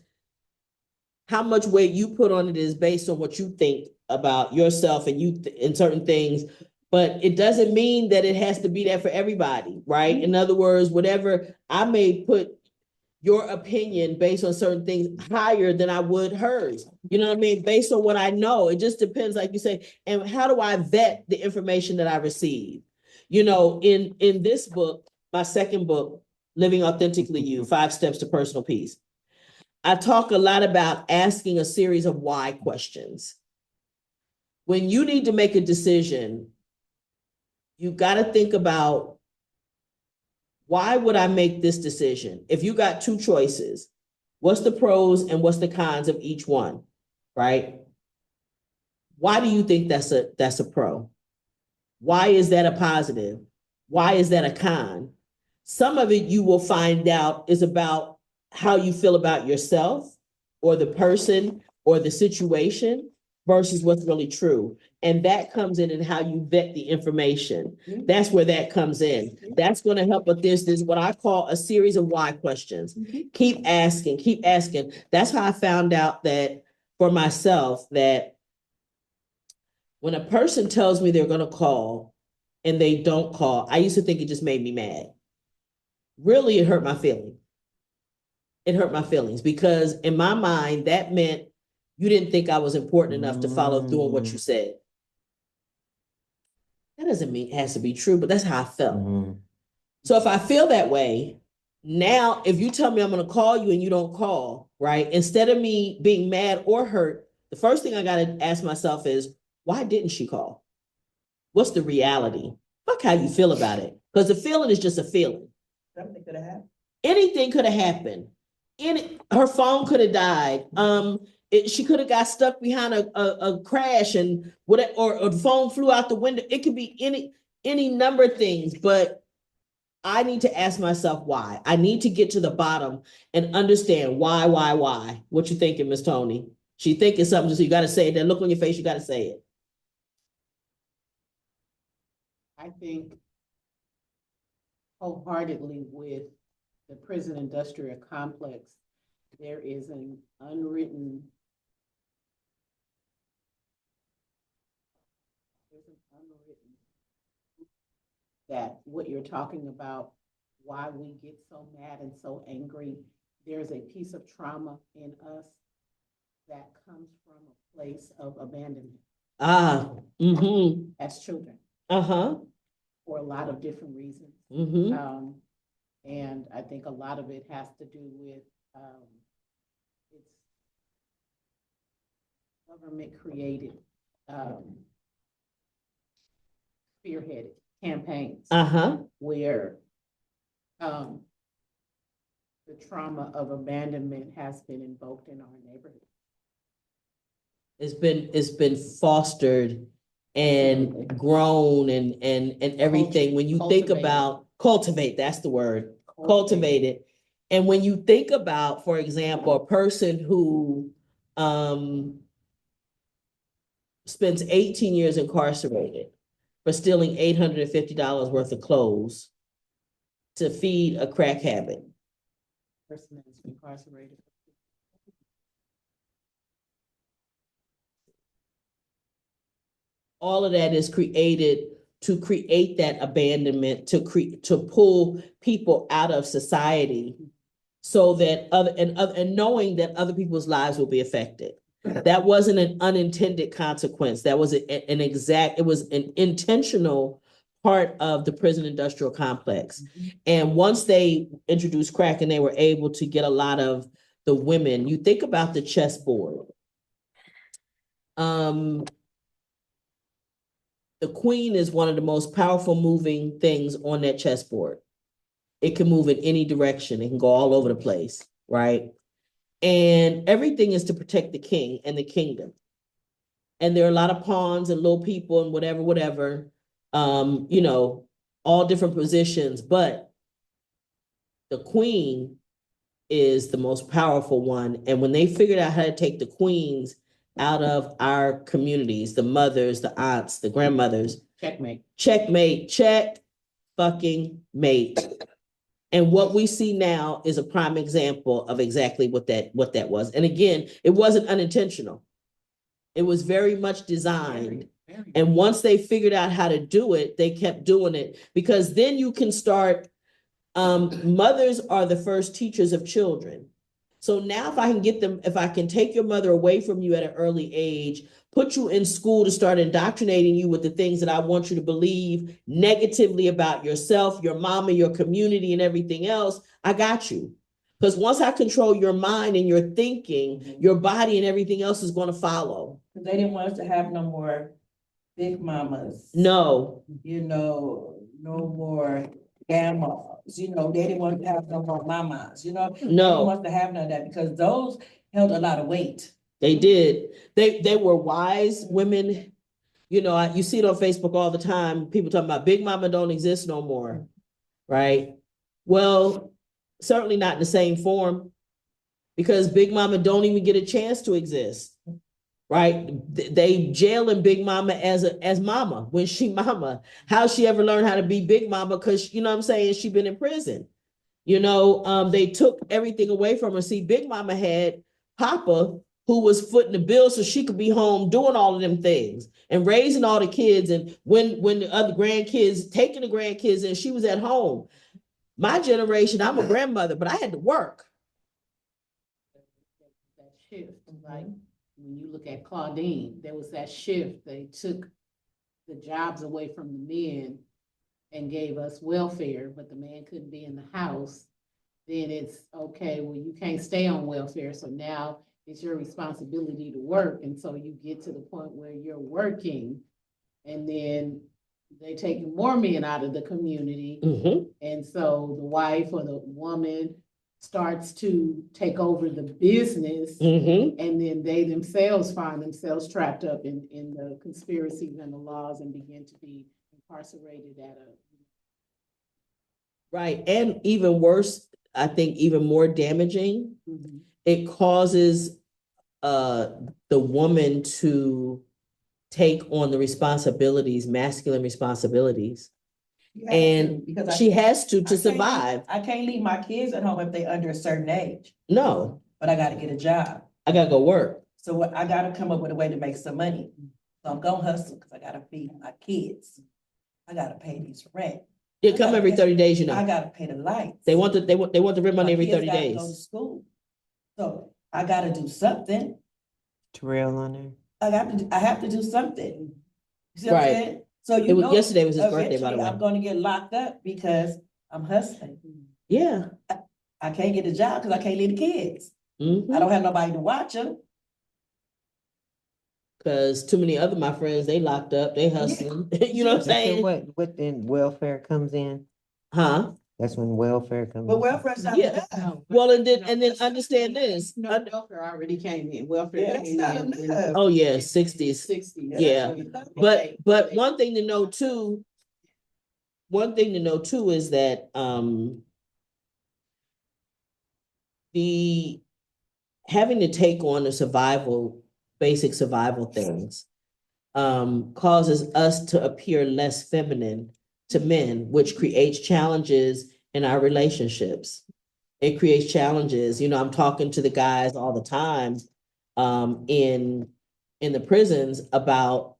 how much weight you put on it is based on what you think about yourself and in certain things. But it doesn't mean that it has to be there for everybody, right? In other words, whatever, I may put your opinion based on certain things higher than I would hers. You know what I mean? Based on what I know. It just depends, like you say, and how do I vet the information that I receive? In this book, my second book, Living Authentically You, 5 Steps to Personal Peace, I talk a lot about asking a series of why questions. When you need to make a decision, you got to think about, why would I make this decision? If you got 2 choices, what's the pros and what's the cons of each one, right? Why do you think that's a pro? Why is that a positive? Why is that a con? Some of it you will find out is about how you feel about yourself or the person or the situation versus what's really true. And that comes in how you vet the information. That's where that comes in. That's going to help with this what I call a series of why questions. Keep asking, keep asking. That's how I found out that for myself, that when a person tells me they're going to call and they don't call, I used to think it just made me mad. Really, it hurt my feelings. It hurt my feelings because in my mind, that meant you didn't think I was important enough to follow through on what you said. That doesn't mean it has to be true, but that's how I felt. So if I feel that way, now if you tell me I'm going to call you and you don't call, right? Instead of me being mad or hurt, the first thing I got to ask myself is, why didn't she call? What's the reality? fuck how you feel about it. Because the feeling is just a feeling. Something could have happened. Anything could have happened. Her phone could have died. She could have got stuck behind a crash and whatever, or the phone flew out the window. It could be any number of things, but I need to ask myself why. I need to get to the bottom and understand why. What you thinking, Miss Tony? She thinking something, so you got to say it. That look on your face, you got to say it. I think wholeheartedly with the prison industrial complex, there is an unwritten that what you're talking about, why we get so mad and so angry, there's a piece of trauma in us that comes from a place of abandonment as children for a lot of different reasons. And I think a lot of it has to do with it's government created, spearheaded campaigns where the trauma of abandonment has been invoked in our neighborhood. It's been fostered and grown and everything. When you think about cultivate, that's the word, cultivate it. And when you think about, for example, a person who spends 18 years incarcerated for stealing $850 worth of clothes to feed a crack habit. Person that's incarcerated. All of that is created to create that abandonment, to pull people out of society, so that and knowing that other people's lives will be affected. That wasn't an unintended consequence. That was it was an intentional part of the prison industrial complex. And once they introduced crack and they were able to get a lot of the women, you think about the chessboard. The queen is one of the most powerful moving things on that chessboard. It can move in any direction. It can go all over the place, right? And everything is to protect the king and the kingdom. And there are a lot of pawns and little people and whatever, all different positions, but the queen is the most powerful one. And when they figured out how to take the queens out of our communities, the mothers, the aunts, the grandmothers. Checkmate, check fucking mate. And what we see now is a prime example of exactly what that was. And again, it wasn't unintentional. It was very much designed. And once they figured out how to do it, they kept doing it, because then you can start, mothers are the first teachers of children. So now if I can take your mother away from you at an early age, put you in school to start indoctrinating you with the things that I want you to believe negatively about yourself, your mama, your community, and everything else, I got you. Because once I control your mind and your thinking, your body and everything else is going to follow. They didn't want us to have no more big mamas. No. No more grandmas. They didn't want to have no more mamas. No. They didn't want to have none of that, because those held a lot of weight. They did. They were wise women. You see it on Facebook all the time. People talking about Big Mama don't exist no more, right? Well, certainly not in the same form, because Big Mama don't even get a chance to exist, right? They jailing Big Mama as mama when she mama. How she ever learned how to be Big Mama? Because you know what I'm saying, she been in prison. They took everything away from her. See, Big Mama had Papa, who was footing the bill so she could be home doing all of them things and raising all the kids. And when the other grandkids, taking the grandkids, and she was at home. My generation, I'm a grandmother, but I had to work. That shift, like when you look at Claudine, there was that shift. They took the jobs away from the men and gave us welfare, but the man couldn't be in the house. Then it's okay, well, you can't stay on welfare, so now it's your responsibility to work. And so you get to the point where you're working, and then they taking more men out of the community. Mhm. And so the wife or the woman starts to take over the business. Mhm. And then they themselves find themselves trapped up in the conspiracies and the laws and begin to be incarcerated at a. Right. And even worse, I think even more damaging, it causes uh the woman to take on the responsibilities, masculine responsibilities. You have to, And because she has to I can't leave- survive. I can't leave my kids at home if they're under a certain age, No, but I gotta get a job. I gotta go work. So I gotta come up with a way to make some money. So I'm gonna hustle because I gotta feed my kids. I gotta pay these rent. They come every 30 days, you I know. gotta pay the lights. They want the rent money My every kids 30 gotta Go to days. school. So I gotta do something. Terrell on there. I have to do something. You see what I'm Right. saying? So It you was know, yesterday was his birthday, by eventually the way. I'm gonna get locked up because I'm hustling. Yeah. I can't get a job because I can't leave the kids. I Mhm. don't have nobody to watch them. Cause too many other my friends, they locked up, they hustling. You know what I'm That's saying? what then welfare comes in. Huh? That's when welfare comes But in. welfare's not Yeah. enough. Well, and then understand this. No, welfare already came in, welfare Yeah, came that's not in. enough. Oh, yeah, 60s. 60s. Yeah. But one thing to know too, is that the having to take on the basic survival things causes us to appear less feminine to men, which creates challenges in our relationships. It creates challenges. You know, I'm talking to the guys all the time in the prisons about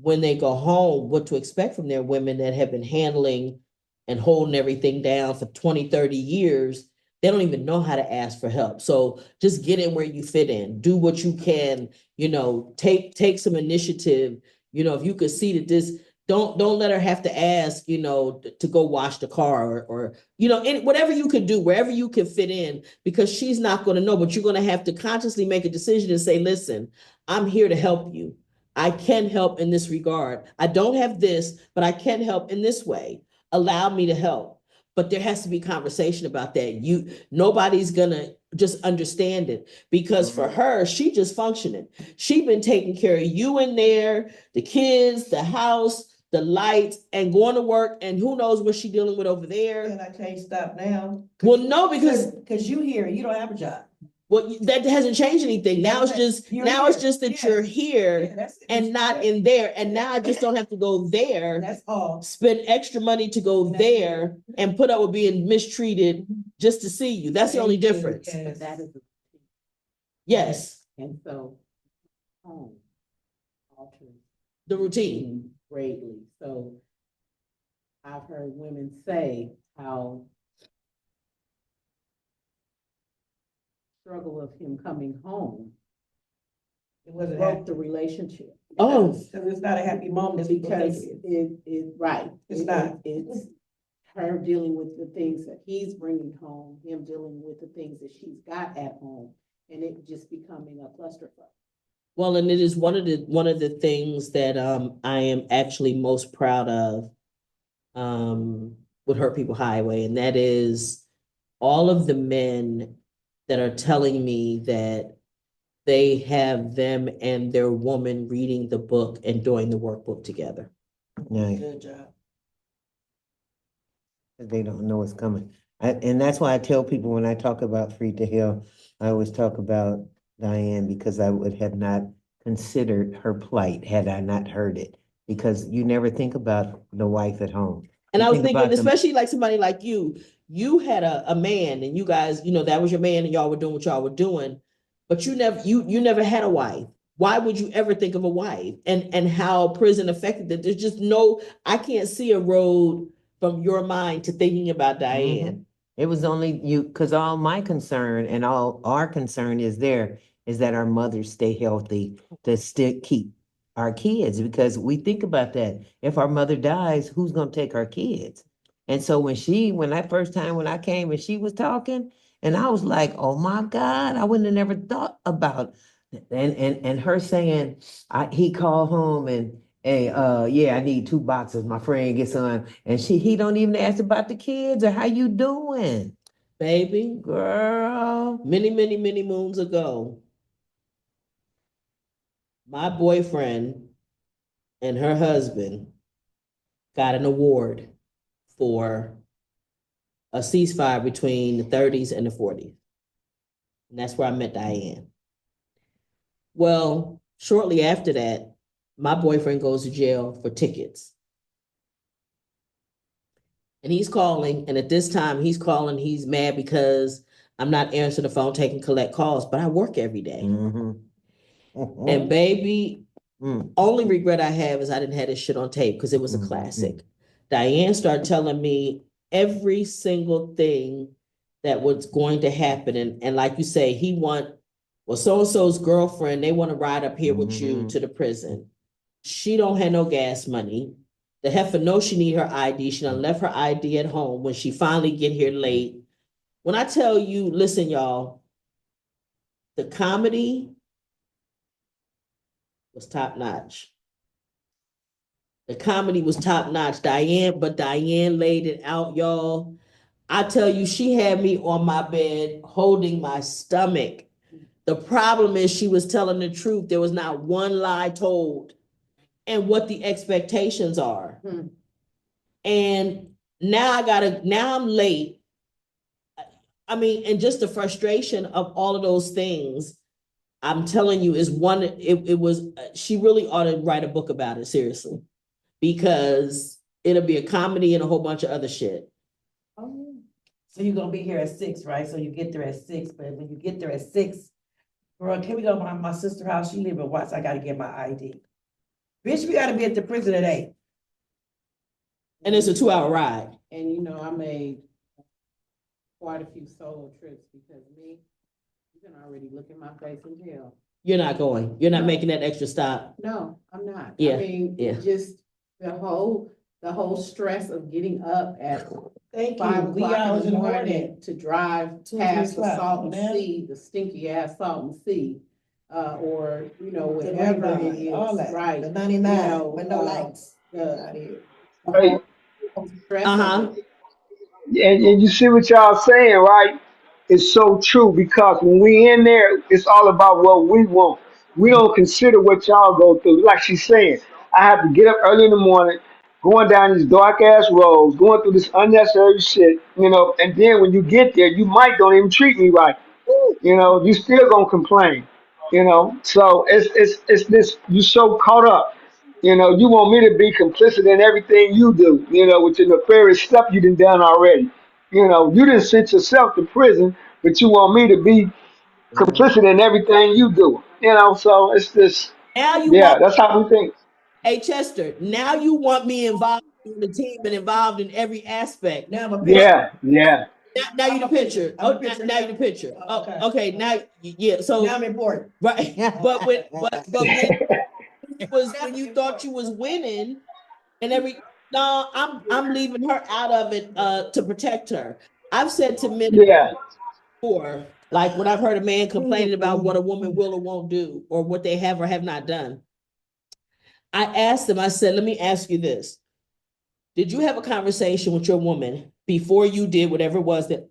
when they go home, what to expect from their women that have been handling and holding everything down for 20, 30 years. They don't even know how to ask for help. So just get in where you fit in, do what you can, you know, take some initiative. You know, if you could see that this, don't let her have to ask, you know, to go wash the car or you know, whatever you could do, wherever you can fit in, because she's not going to know, but you're going to have to consciously make a decision and say, listen, I'm here to help you. I can help in this regard. I don't have this, but I can help in this way. Allow me to help. But there has to be conversation about that. Nobody's gonna just understand it because for her, she just functioning. She been taking care of you in there, the kids, the house, the lights, and going to work, and who knows what she dealing with over there. And I can't stop now. Well, no, because you here, you don't have a job. well, that hasn't changed anything. Now it's just You're that here. you're here Yeah, that's it. and not in there. And now I just don't have to go there, That's all. spend extra money to go there and put up with being mistreated just to see you. That's the only difference. But that is, Yes, and so, home alters the routine. greatly. So I've heard women say how struggle of him coming home It wasn't broke happy. the relationship. Oh, Because it's not a happy moment. Because right. It's not. It's her dealing with the things that he's bringing home, him dealing with the things that she's got at home, and it just becoming a clusterfuck. well, and it is one of the things that I am actually most proud of with Hurt People Highway, and that is all of the men that are telling me that they have them and their woman reading the book and doing the workbook together. Nice. Good job. They don't know what's coming. And that's why I tell people when I talk about Free to Heal, I always talk about Diane because I would have not considered her plight had I not heard it. Because you never think about the wife at home. And You I was think thinking, about the- especially like somebody like you had a man and you guys, you know, that was your man and y'all were doing what y'all were doing, but you never had a wife. Why would you ever think of a wife and how prison affected that? There's just I can't see a road from your mind to thinking about Diane. It was only you, because all my concern and all our concern is that our mothers stay healthy to still keep our kids, because we think about that. If our mother dies, who's gonna take our kids? And so when that first time when I came and she was talking, and I was like, oh my God, I wouldn't have never thought about and her saying he called home Hey, yeah, I need 2 boxes. My friend gets on, and he don't even ask about the kids or how you doing, Baby, girl. many moons ago, my boyfriend and her husband got an award for a ceasefire between the 30s and the 40s. And that's where I met Diane. Well, shortly after that, my boyfriend goes to jail for tickets. And he's calling, and at this time, he's calling, he's mad because I'm not answering the phone, taking collect calls, but I work every day. And baby, only regret I have is I didn't have this shit on tape because it was a classic. Diane started telling me every single thing that was going to happen. And like you say, well, so-and-so's girlfriend, they want to ride up here with you to the prison. She don't have no gas money. The heifer knows she need her ID. She done left her ID at home when she finally get here late. When I tell you, listen, y'all, the comedy was top notch. The comedy was top notch. Diane laid it out, y'all. I tell you, she had me on my bed holding my stomach. The problem is she was telling the truth. There was not one lie told and what the expectations are. And now I'm late. I mean, and just the frustration of all of those things, I'm telling you, she really ought to write a book about it, seriously, because it'll be a comedy and a whole bunch of other shit. Oh, yeah. So you're gonna be here at 6, right? So you get there at 6, but when you get there at 6, girl, can we go to my sister's house? She live in Watts. I gotta get my ID. Bitch, we gotta be at the prison at 8. And it's a 2-hour ride. And you know, I made quite a few solo trips because you can already look in my face in jail. You're not going. You're not No. making that extra stop. No, I'm not. Yeah, I mean, yeah. just the whole stress of getting up at Thank 5 you. Wee o'clock hours in the morning to drive 2, past 3 the o'clock, Salton man. Sea, the stinky ass Salton Sea, or The wherever red it line, is, all that. right? The 99 You know, with no lights. The Hey, whole stress Uh-huh. of it. and you see what y'all saying, right? It's so true because when we in there, it's all about what we want. We don't consider what y'all go through. Like she's saying, I have to get up early in the morning, going down these dark ass roads, going through this unnecessary shit, and then when you get there, you might don't even treat me right. You still gonna complain. So it's this you so caught up. You want me to be complicit in everything you do, with your nefarious stuff you done already. You didn't sent yourself to prison, but you want me to be complicit in everything you do. So it's this, Now you yeah, want, that's how we think. hey Chester, now you want me involved in the team and involved in every aspect. Now I'm a picture. Yeah, yeah. Now you the picture. I'm a Oh, picture. now you the picture. Oh, Oh, okay. Now, yeah. So Now I'm important. right, but when you thought you was winning and no, I'm leaving her out of it to protect her. I've said to men Yeah. before, like when I've heard a man complaining about what a woman will or won't do or what they have or have not done, I asked them, I said, let me ask you this. Did you have a conversation with your woman before you did whatever it was that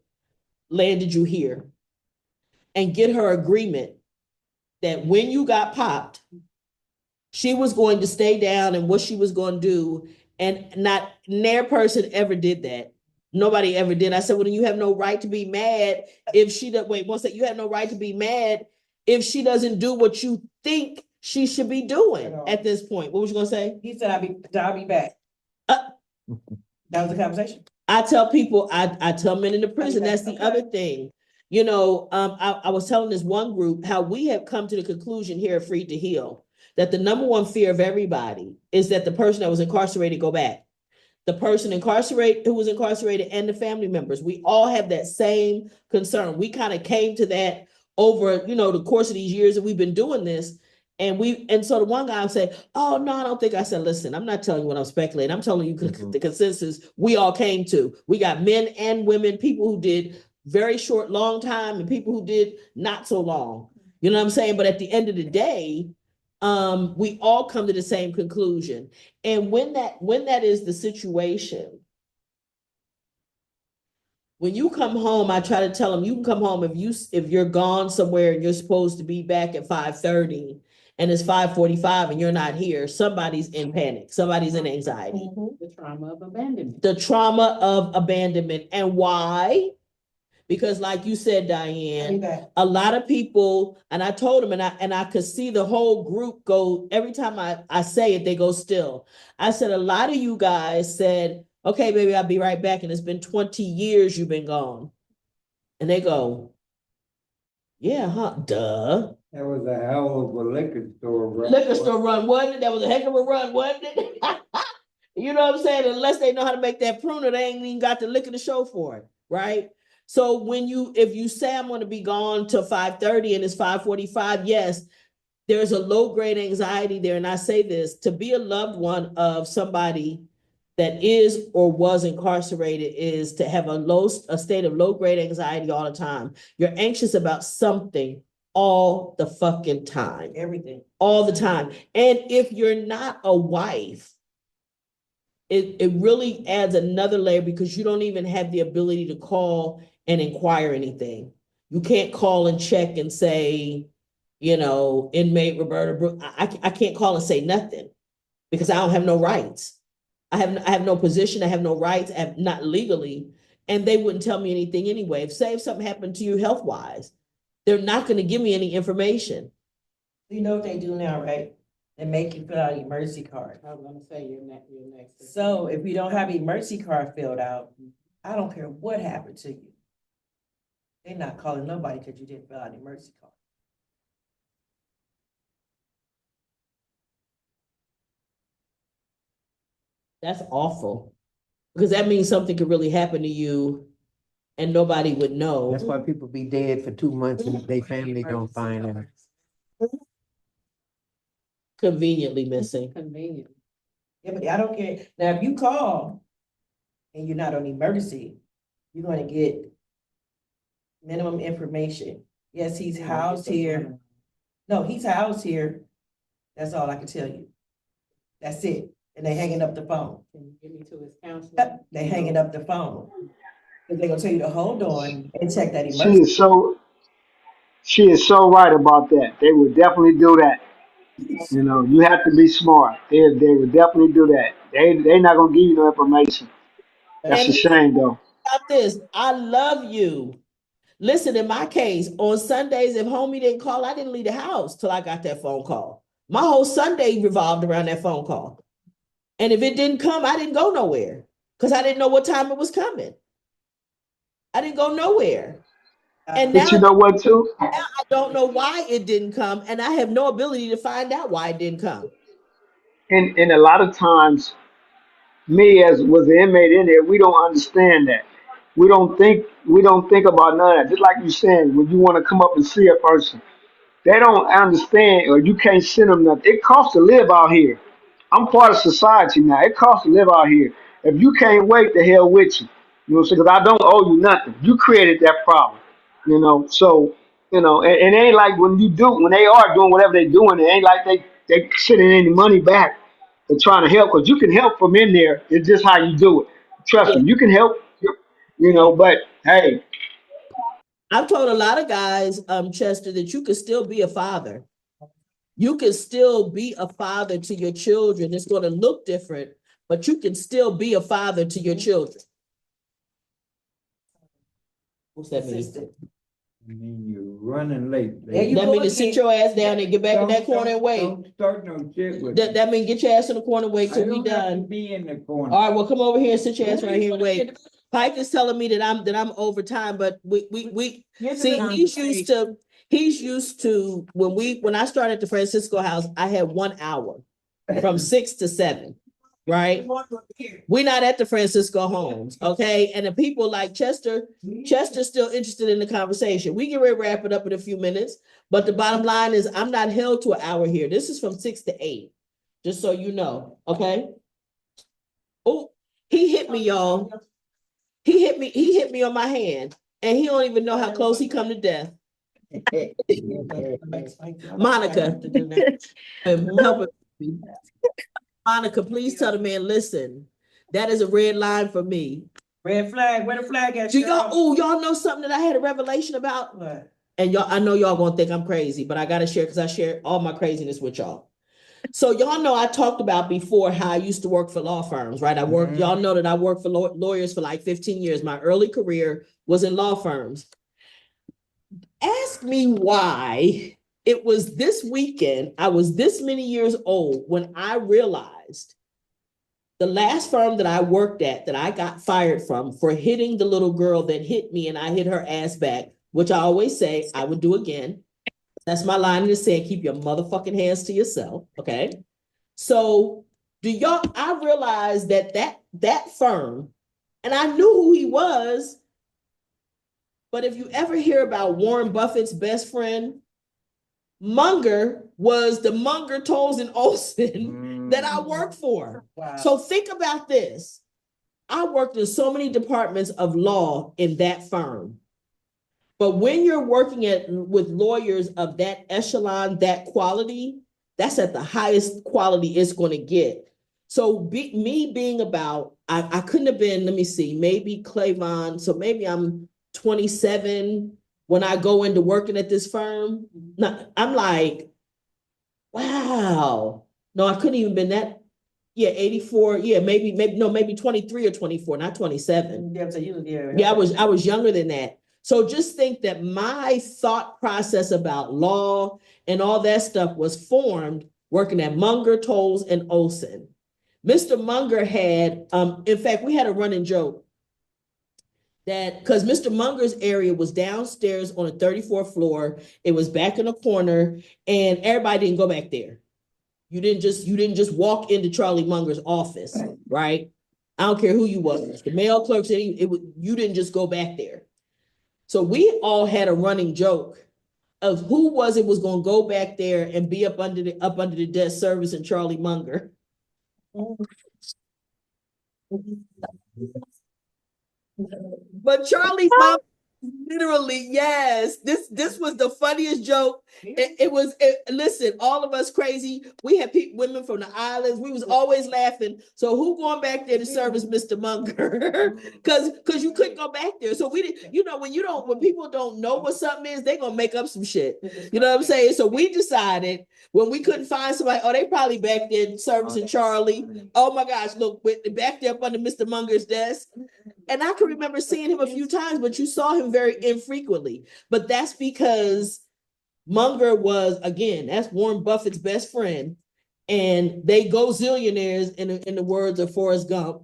landed you here and get her agreement that when you got popped, she was going to stay down and what she was going to do? And not near person ever did that. Nobody ever did. I said, well, then you have no right to be mad if she does. Wait, one second. You have no right to be mad if she doesn't do what you think she should be doing at this point. What was you gonna say? He said I'll be back. Uh, That was the conversation. I tell people, I tell men in the prison, that's the other thing. I was telling this one group how we have come to the conclusion here at Free to Heal that the number one fear of everybody is that the person that was incarcerated go back. The person who was incarcerated and the family members, we all have that same concern. We kind of came to that over, the course of these years that we've been doing this. And so the one guy would say, oh, no, I don't think. I said, listen, I'm not telling you what I'm speculating. I'm telling you the consensus we all came to. We got men and women, people who did very short, long time and people who did not so long. You know what I'm saying? But at the end of the day, we all come to the same conclusion. And when that is the situation, when you come home, I try to tell them you can come home if you're gone somewhere and you're supposed to be back at 5:30 and it's 5:45 and you're not here, somebody's in panic, somebody's in anxiety. The trauma of abandonment. The trauma of abandonment. And why? Because like you said, Diane, a lot of people, and I told them, and I could see the whole group go, every time I say it, they go still. I said, a lot of you guys said, okay, baby, I'll be right back. And it's been 20 years you've been gone. And they go, yeah, huh? Duh. That was a hell of a liquor store run. Liquor store run, wasn't it? That was a heck of a run, wasn't it? You know what I'm saying? Unless they know how to make that pruner, they ain't even got the liquor to show for it, right? So if you say I'm going to be gone till 5:30 and it's 5:45, yes, there's a low grade anxiety there. And I say this, to be a loved one of somebody that is or was incarcerated is to have a state of low grade anxiety all the time. You're anxious about something all the fucking time. Everything. All the time. And if you're not a wife, it really adds another layer because you don't even have the ability to call and inquire anything. You can't call and check and say, inmate Roberta Brooke. I can't call and say nothing because I don't have no rights. I have no position. I have no rights. Not legally, and they wouldn't tell me anything anyway. If something happened to you health wise, they're not going to give me any information. You know what they do now, right? They make you fill out your emergency card. I was gonna say you're next. So if you don't have your emergency card filled out, I don't care what happened to you. They're not calling nobody because you didn't fill out an emergency card. That's awful because that means something could really happen to you and nobody would know. That's why people be dead for 2 months and their family don't find out. Conveniently missing. Convenient. Yeah, but I don't care. Now, if you call and you're not on emergency, you're going to get minimum information. Yes, he's housed here. No, he's housed here. That's all I can tell you. That's it. And they hanging up the phone. Can you give me to his counselor? They hanging up the phone. Because they're going to tell you to hold on and check that She emergency. she is so right about that. They would definitely do that. You have to be smart. They would definitely do that. They not gonna give you no information. That's a And shame though. about this, I love you. Listen, in my case, on Sundays, if homie didn't call, I didn't leave the house till I got that phone call. My whole Sunday revolved around that phone call. And if it didn't come, I didn't go nowhere because I didn't know what time it was coming. I didn't go nowhere. And But now you know what too? I don't know why it didn't come, and I have no ability to find out why it didn't come. And a lot of times, me as was the inmate in there, we don't understand that. We don't think about none of that. Just like you saying, when you want to come up and see a person, they don't understand, or you can't send them nothing. It costs to live out here. I'm part of society now. It costs to live out here. If you can't wait, the hell with you. You know what I'm saying? Because I don't owe you nothing. You created that problem. So and it ain't like when they are doing whatever they're doing, it ain't like they sending any money back and trying to help. Because you can help from in there. It's just how you do it. Trust Yeah. me, you can help. But hey, I've told a lot of guys, Chester, that you could still be a father. You can still be a father to your children. It's going to look different, but you can still be a father to your children. What's that mean? Assistant. I mean, you're running late. There you That go mean to sit again. your ass down and get back in that Don't- corner and wait. Don't start no shit with me. That mean get your ass in the corner and wait I till we don't have to done. be in the corner. All right, well, come over here and sit your ass right here and wait. Pike is telling me that I'm over time, but we see he's used to when I started at the Francisco House, I had 1 hour from 6 to 7, right? We're not at the Francisco homes, okay? And the people like Chester's still interested in the conversation. We can wrap it up in a few minutes, but the bottom line is I'm not held to an hour here. This is from 6 to 8, just so you know, okay? Oh, he hit me, y'all. He hit me on my hand, and he don't even know how close he come to death. Monica, help me. Monica, please tell the man, listen, that is a red line for me. Red flag, where the flag at? Do y'all know something that I had a revelation about? What? And y'all, I know y'all gonna think I'm crazy, but I gotta share because I share all my craziness with y'all. So y'all know I talked about before how I used to work for law firms, right? Y'all know that I worked for lawyers for like 15 years. My early career was in law firms. Ask me why it was this weekend, I was this many years old when I realized the last firm that I worked at that I got fired from for hitting the little girl that hit me and I hit her ass back, which I always say I would do again. That's my line in the sand. Keep your motherfucking hands to yourself. Okay. So I realized that firm, and I knew who he was, but if you ever hear about Warren Buffett's best friend, Munger was the Munger, Tolles, and Olson that I worked for. Wow. So think about this. I worked in so many departments of law in that firm. But when you're working with lawyers of that echelon, that quality, that's at the highest quality it's going to get. So me being about, I couldn't have been, let me see, maybe Clavon. So maybe I'm 27 when I go into working at this firm. I'm like, wow. No, I couldn't even been that. Yeah, 84. Yeah, maybe 23 or 24, not 27. Yeah, so I was younger than that. So just think that my thought process about law and all that stuff was formed working at Munger, Tolles, and Olson. Mr. Munger had, in fact, we had a running joke that because Mr. Munger's area was downstairs on the 34th floor, it was back in a corner, and everybody didn't go back there. You didn't just walk into Charlie Munger's office, right? I don't care who you was. The mail clerk said you didn't just go back there. So we all had a running joke of who was going to go back there and be up under the desk service in Charlie Munger. But Charlie Munger, literally, yes. This was the funniest joke. Listen, all of us crazy. We had women from the islands. We was always laughing. So who going back there to service Mr. Munger? Because you couldn't go back there. So we didn't, when people don't know what something is, they gonna make up some shit. You know what I'm saying? So we decided when we couldn't find somebody, they probably back there servicing Charlie. Oh my gosh, look, back there up under Mr. Munger's desk. And I can remember seeing him a few times, but you saw him very infrequently. But that's because Munger was, again, that's Warren Buffett's best friend. And they go zillionaires in the words of Forrest Gump,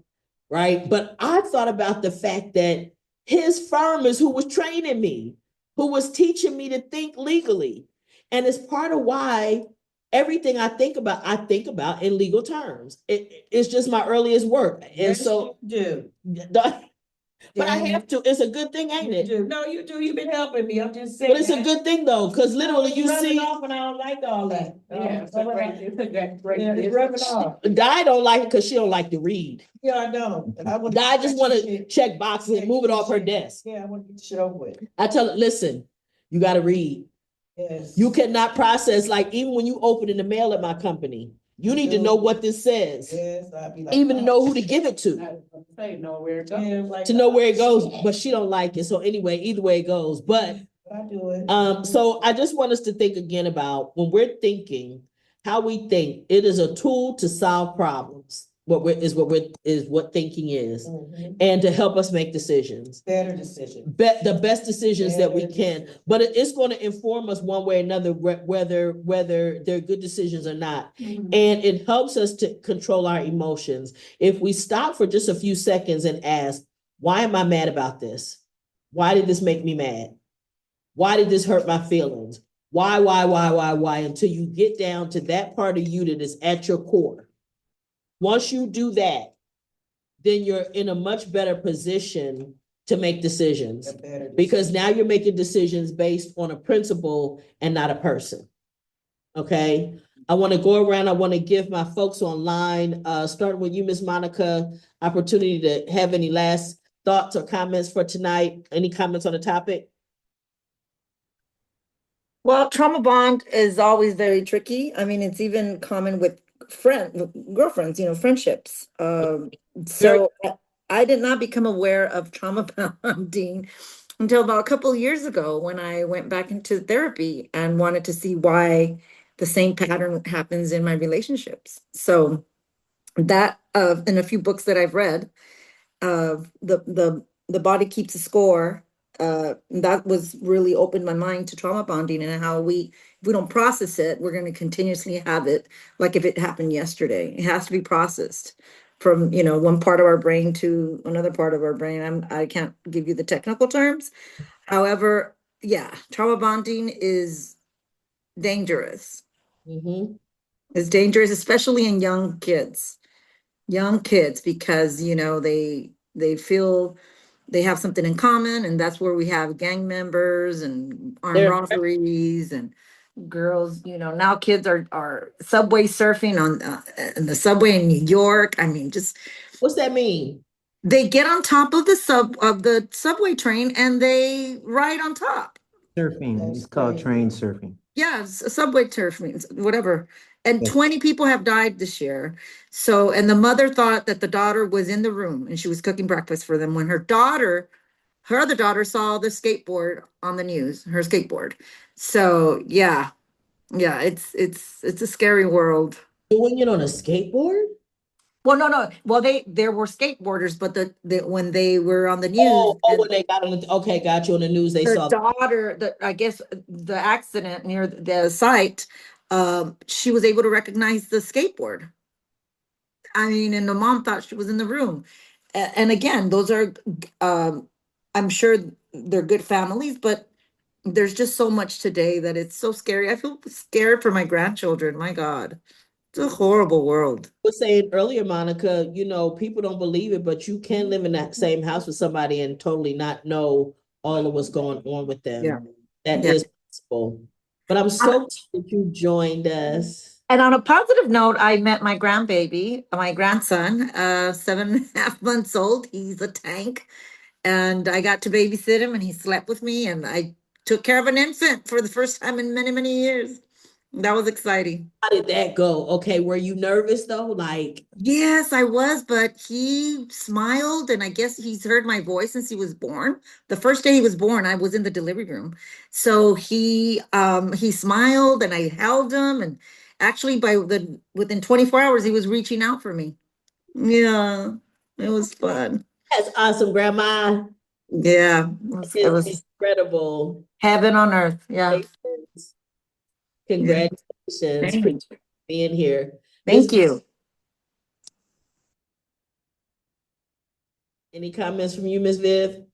right? But I thought about the fact that his firm is who was training me, who was teaching me to think legally. And it's part of why everything I think about in legal terms. It's just my earliest work. And yes, so you do. But I have to. It's a good thing, ain't it? do. No, you do. You've been helping me. I'm just saying. But it's a good thing though, because literally you see. Off and I don't like all that. Yeah, it's rubbing off. Di don't like it because she don't like to read. Yeah, I know. Di just want to check boxes and move it off her desk. Yeah, I want to get the shit over with. I tell her, listen, you got to read. Yes. You cannot process, like even when you open in the mail at my company, you need to know what this says. Yes, I'd be like, even to know who to give it to. Know where it goes. Yeah, like, To know where it goes, but she don't like it. So anyway, either way it goes. But I do it. so I just want us to think again about when we're thinking, how we think. It is a tool to solve problems. What thinking is, and to help us make decisions. Better decisions. The best decisions that we can. But it's going to inform us one way or another whether they're good decisions or not. And it helps us to control our emotions. If we stop for just a few seconds and ask, why am I mad about this? Why did this make me mad? Why did this hurt my feelings? Why? Until you get down to that part of you that is at your core. Once you do that, then you're in a much better position to make decisions, because now you're making decisions based on a principle and not a person. Okay. I want to go around. I want to give my folks online, starting with you, Ms. Monica, opportunity to have any last thoughts or comments for tonight. Any comments on the topic? Well, trauma bond is always very tricky. I mean, it's even common with girlfriends, friendships. Very, I did not become aware of trauma bonding until about a couple of years ago when I went back into therapy and wanted to see why the same pattern happens in my relationships. So that in a few books that I've read, the body keeps a score. That was really opened my mind to trauma bonding and how if we don't process it, we're going to continuously have it like if it happened yesterday. It has to be processed from, one part of our brain to another part of our brain. I can't give you the technical terms. However, yeah, trauma bonding is dangerous. mhm. It's dangerous, especially in young kids, because they feel they have something in common, and that's where we have gang members and armed They're, robberies and girls. Now kids are subway surfing on in the subway in New York. I mean, just what's that mean? they get on top of the subway train and they ride on top. Surfing, That's it's called crazy. train surfing. Yeah, subway turf means whatever. And Yeah. 20 people have died this year. So, and the mother thought that the daughter was in the room and she was cooking breakfast for them when her other daughter saw the skateboard on the news, her skateboard. So, yeah, yeah, it's a scary world. Doing it on a skateboard? Well, no, no. Well, there were skateboarders, but when they were on the news, Oh, when they got on the, okay, got you on the news, they her saw. daughter, I guess the accident near the site, she was able to recognize the skateboard. I mean, and the mom thought she was in the room. And again, those are, um, I'm sure they're good families, but there's just so much today that it's so scary. I feel scared for my grandchildren. My God, it's a horrible world. Was saying earlier, Monica, people don't believe it, but you can live in that same house with somebody and totally not know all of what's going on with Yeah. them. That Yeah. is possible. But I'm so glad that you joined us. And on a positive note, I met my grandbaby, my grandson, 7.5 months old. He's a tank. And I got to babysit him and he slept with me and I took care of an infant for the first time in many, many years. That was exciting. How did that go? Okay, were you nervous though? Like, Yes, I was, but he smiled and I guess he's heard my voice since he was born. The first day he was born, I was in the delivery room. So he smiled and I held him and actually within 24 hours he was reaching out for me. Yeah, it was fun. that's awesome, Grandma. Yeah, it It's was incredible. heaven on earth. Yeah. Yeah. Congratulations for Thank being here. Miss, thank you. any comments from you, Miss Viv?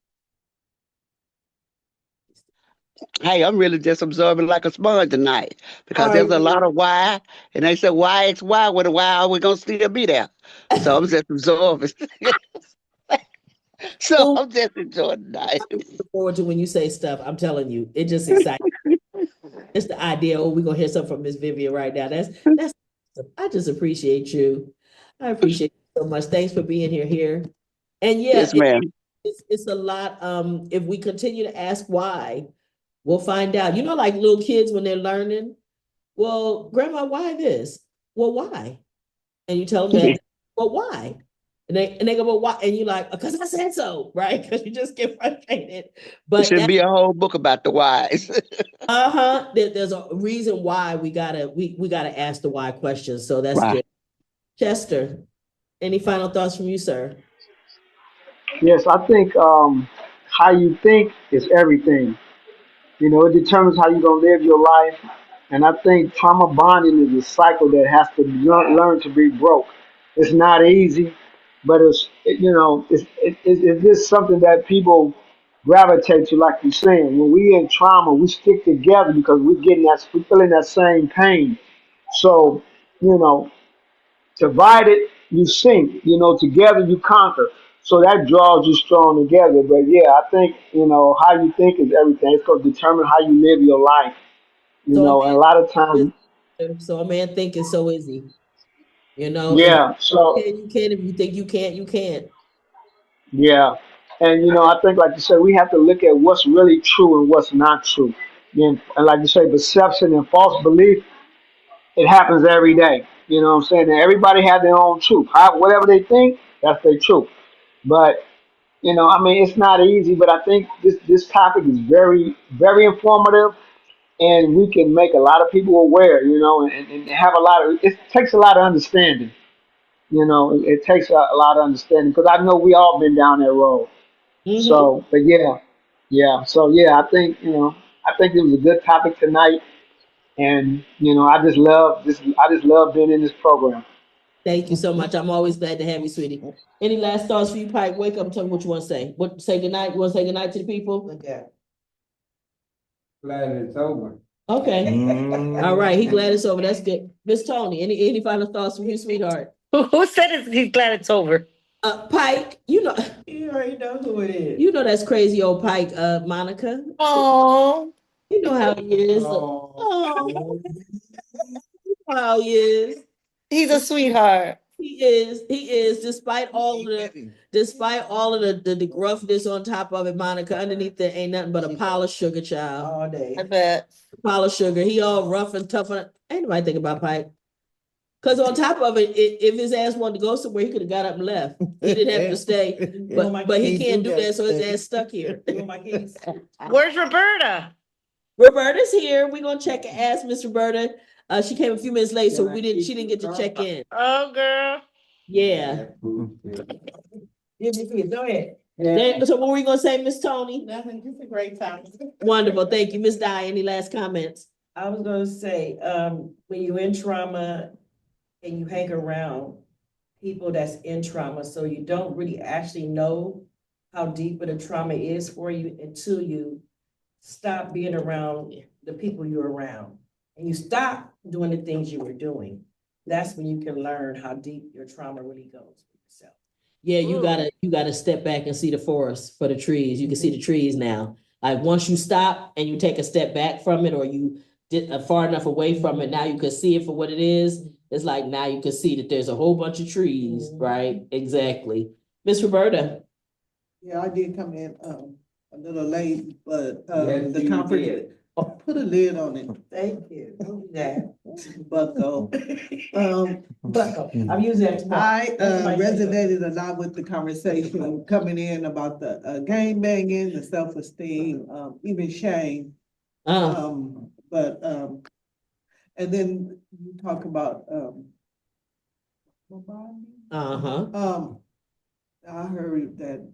Hey, I'm really just absorbing like a sponge tonight because Are there's a lot you? of why, and they said why X Y. What a why are we gonna still be there? So I'm just absorbing. So Oh, I'm just enjoying tonight. I look forward to when you say stuff. I'm telling you, it just excites. It's the idea. Oh, we're gonna hear something from Miss Vivian right now. That's. I just appreciate you. I appreciate you so much. Thanks for being here. And yeah, Yes, ma'am. it's a lot. If we continue to ask why, we'll find out. Like little kids when they're learning. Well, Grandma, why this? Well, why? And you tell them that. Well, why? And they go, well, why? And you're like, because I said so, right? Because you just get frustrated. It But should that, be a whole book about the whys. there's a reason why we gotta ask the why questions. So that's Right. good. Chester, any final thoughts from you, sir? Yes, I think how you think is everything. It determines how you're gonna live your life. And I think trauma bonding is a cycle that has to learn to be broke. It's not easy, but it's just something that people gravitate to, like you're saying. When we in trauma, we stick together because we're feeling that same pain. So, you know, divided you sink. Together you conquer. So that draws you strong together. But yeah, I think how you think is everything. It's going to determine how you live your life. So a And man a lot of times, so a man thinking so is he. If yeah. So you can. If you think you can't, you can't. yeah, and I think like you said, we have to look at what's really true and what's not true. And like you say, perception and false belief, it happens every day. You know what I'm saying? And everybody has their own truth. Whatever they think, that's their truth. But I mean, it's not easy. But I think this topic is very, very informative, and we can make a lot of people aware. And have a lot of. It takes a lot of understanding. It takes a lot of understanding because I know we all been down that road. Mm-hmm. So, but yeah. So yeah, I think it was a good topic tonight, and I just love being in this program. Thank you so much. I'm always glad to have you, sweetie. Any last thoughts for you, Pike? Wake up and tell me what you want to say. Say goodnight? You want to say goodnight to the people? Okay. Glad it's over. Okay. Mm. All right. He glad it's over. That's good. Miss Tony, any final thoughts from you, sweetheart? Who said he's glad it's over? Pike, You already know who it is. that's crazy old Pike, Monica. Oh, You know how he is. Oh. Oh, how he is. he's a sweetheart. He is, despite all of the gruffness on top of it, Monica, underneath there ain't nothing but a pile of sugar, child. All day. I bet. Pile of sugar. He all rough and tough. Ain't nobody think about Pike. Because on top of it, if his ass wanted to go somewhere, he could have got up and left. He didn't have to stay. But he can't do that, so his ass stuck here. Where's Roberta? Roberta's here. We're gonna check and ask Miss Roberta. She came a few minutes late, so she didn't get to check in. Oh, girl. Yeah. Go ahead. So what were you gonna say, Miss Tony? Nothing, it's a great time. Wonderful. Thank you. Miss Di, any last comments? I was gonna say, when you're in trauma and you hang around people that's in trauma, so you don't really actually know how deep of the trauma is for you until you stop being around the people you're around. And you stop doing the things you were doing. That's when you can learn how deep your trauma really goes for yourself. Yeah, you gotta step back and see the forest for the trees. You can see the trees now. Like once you stop and you take a step back from it, or you did far enough away from it, now you can see it for what it is. It's like now you can see that there's a whole bunch of trees, right? Exactly. Miss Roberta. Yeah, I did come in a little late, but Yes, the you conference did. put a lid on it. Thank you. Yeah. Bucko. Buckle. I'm using that tomorrow. I resonated a lot with the conversation coming in about the gang banging, the self-esteem, even shame. And then you talk about Uh-huh. I heard that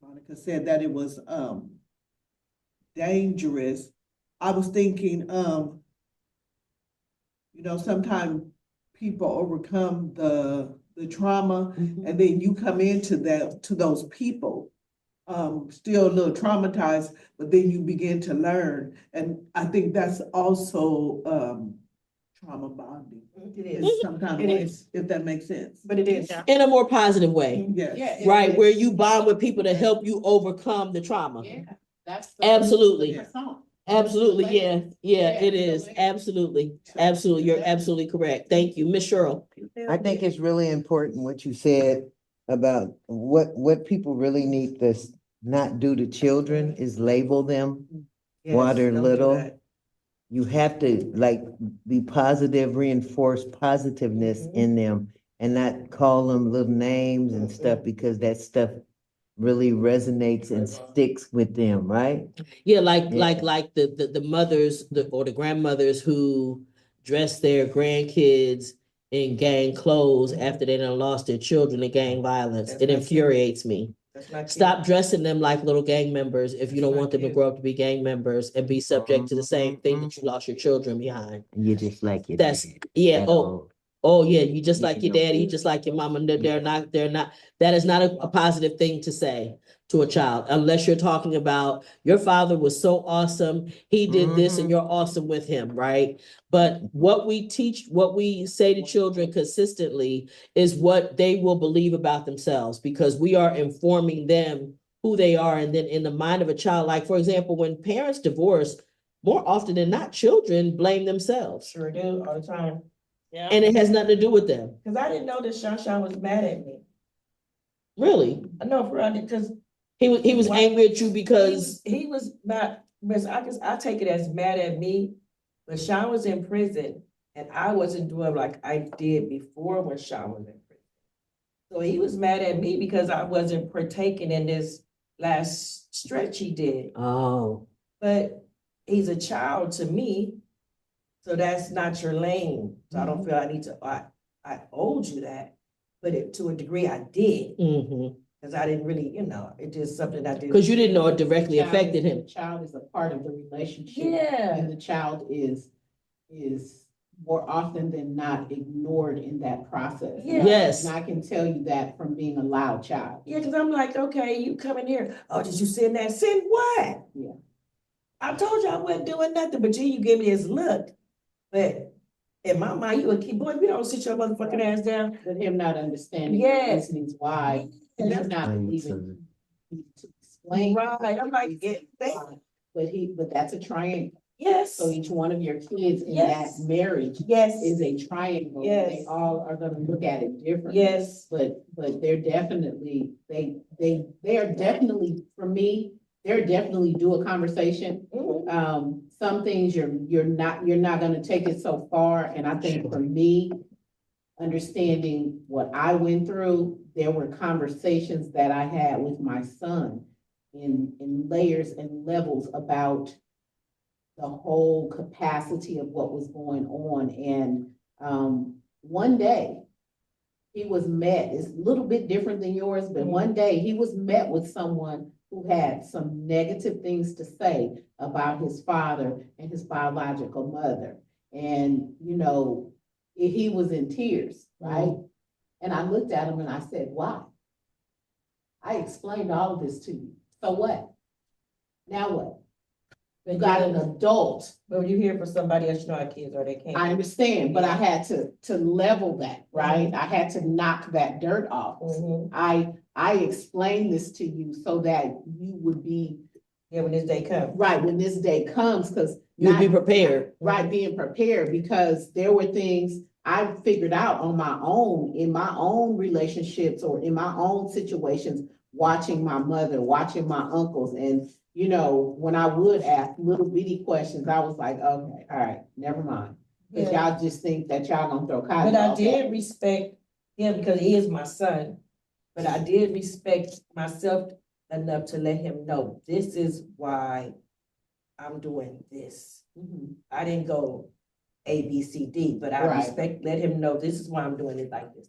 Monica said that it was dangerous. I was thinking, sometimes people overcome the trauma, and then you come into those people, still a little traumatized, but then you begin to learn. And I think that's also trauma bonding. It is. In some kind of It way, is. if that makes sense. But it is. In a more positive way. Yes. Yeah, Right, where you bond with people to help you overcome the trauma. Yeah, that's. Absolutely. the song. Absolutely, yeah, it is. Absolutely. You're absolutely correct. Thank you. Miss Cheryl. I think it's really important what you said about what people really need to not do to children is label them while they're little. You have to be positive, reinforce positiveness in them, and not call them little names and stuff, because that stuff really resonates and sticks with them, right? Yeah, like the mothers or the grandmothers who dress their grandkids in gang clothes after they done lost their children to gang violence. It infuriates me. Stop dressing them like little gang members if you don't want them to grow up to be gang members and be subject to the same thing that you lost your children behind. You just like it. Oh yeah, you just like your daddy, you just like your mama. They're not, that is not a positive thing to say to a child, unless you're talking about your father was so awesome, he did this and you're awesome with him, right? But what we say to children consistently is what they will believe about themselves, because we are informing them who they are. And then in the mind of a child, like for example, when parents divorce, more often than not, children blame themselves. Sure do, all the time. Yeah. And it has nothing to do with them. Because I didn't know that Shanshan was mad at me. Really? I know for real, because He was angry at you because he was not Miss, I take it as mad at me, but Sean was in prison and I wasn't doing like I did before when Sean was in prison. So he was mad at me because I wasn't partaking in this last stretch he did. Oh, But he's a child to me, so that's not your lane. So I don't feel I need to, I owed you that, but to a degree I did. Mm-hmm. Cause I didn't really, it just something I did. Because you didn't know it directly The child affected is- him. The child is a part of the relationship. Yeah. And the child is more often than not ignored in that process. Yeah. Yes. And I can tell you that from being a loud child. Yeah, cause I'm like, okay, you come in here, oh, did you send that? Send what? Yeah. I told you I wasn't doing nothing, but you gave me this look. But in my mind, you would keep, boy, if you don't sit your motherfucking ass down. But him not understanding the Yes. reasons why, And he's that's not believing to explain. right. I'm like, yeah, But that's a triangle. yes, So each one of your kids in Yes. that marriage yes, is a triangle. Yes. They all are gonna look at it differently. yes. But they're definitely, they are definitely, for me, they're definitely do a conversation. Mhm. Some things you're not gonna take it so far, and I think for me, understanding what I went through, there were conversations that I had with my son in layers and levels about the whole capacity of what was going on. And one day he was met, it's a little bit different than yours, but one day he was met with someone who had some negative things to say about his father and his biological mother. And, he was in tears, right? And I looked at him and I said, why? I explained all of this to you. So what? Now what? You got an adult. But when you hear from somebody else, you know how kids are, they can't. I understand, but I had to level that, right? I had to knock that dirt off. Mhm. I explained this to you so that you would be Yeah, when this day comes. right when this day comes, because You'll be prepared. right, being prepared, because there were things I figured out on my own, in my own relationships or in my own situations, watching my mother, watching my uncles. And, when I would ask little bitty questions, I was like, okay, all right, never mind. Because Yeah. y'all just think that y'all gonna throw cotton But I balls at did me. respect him because he is my son. But I did respect myself enough to let him know, this is why I'm doing this. Mhm. I didn't go A, B, C, D, but I Right. let him know, this is why I'm doing it like this.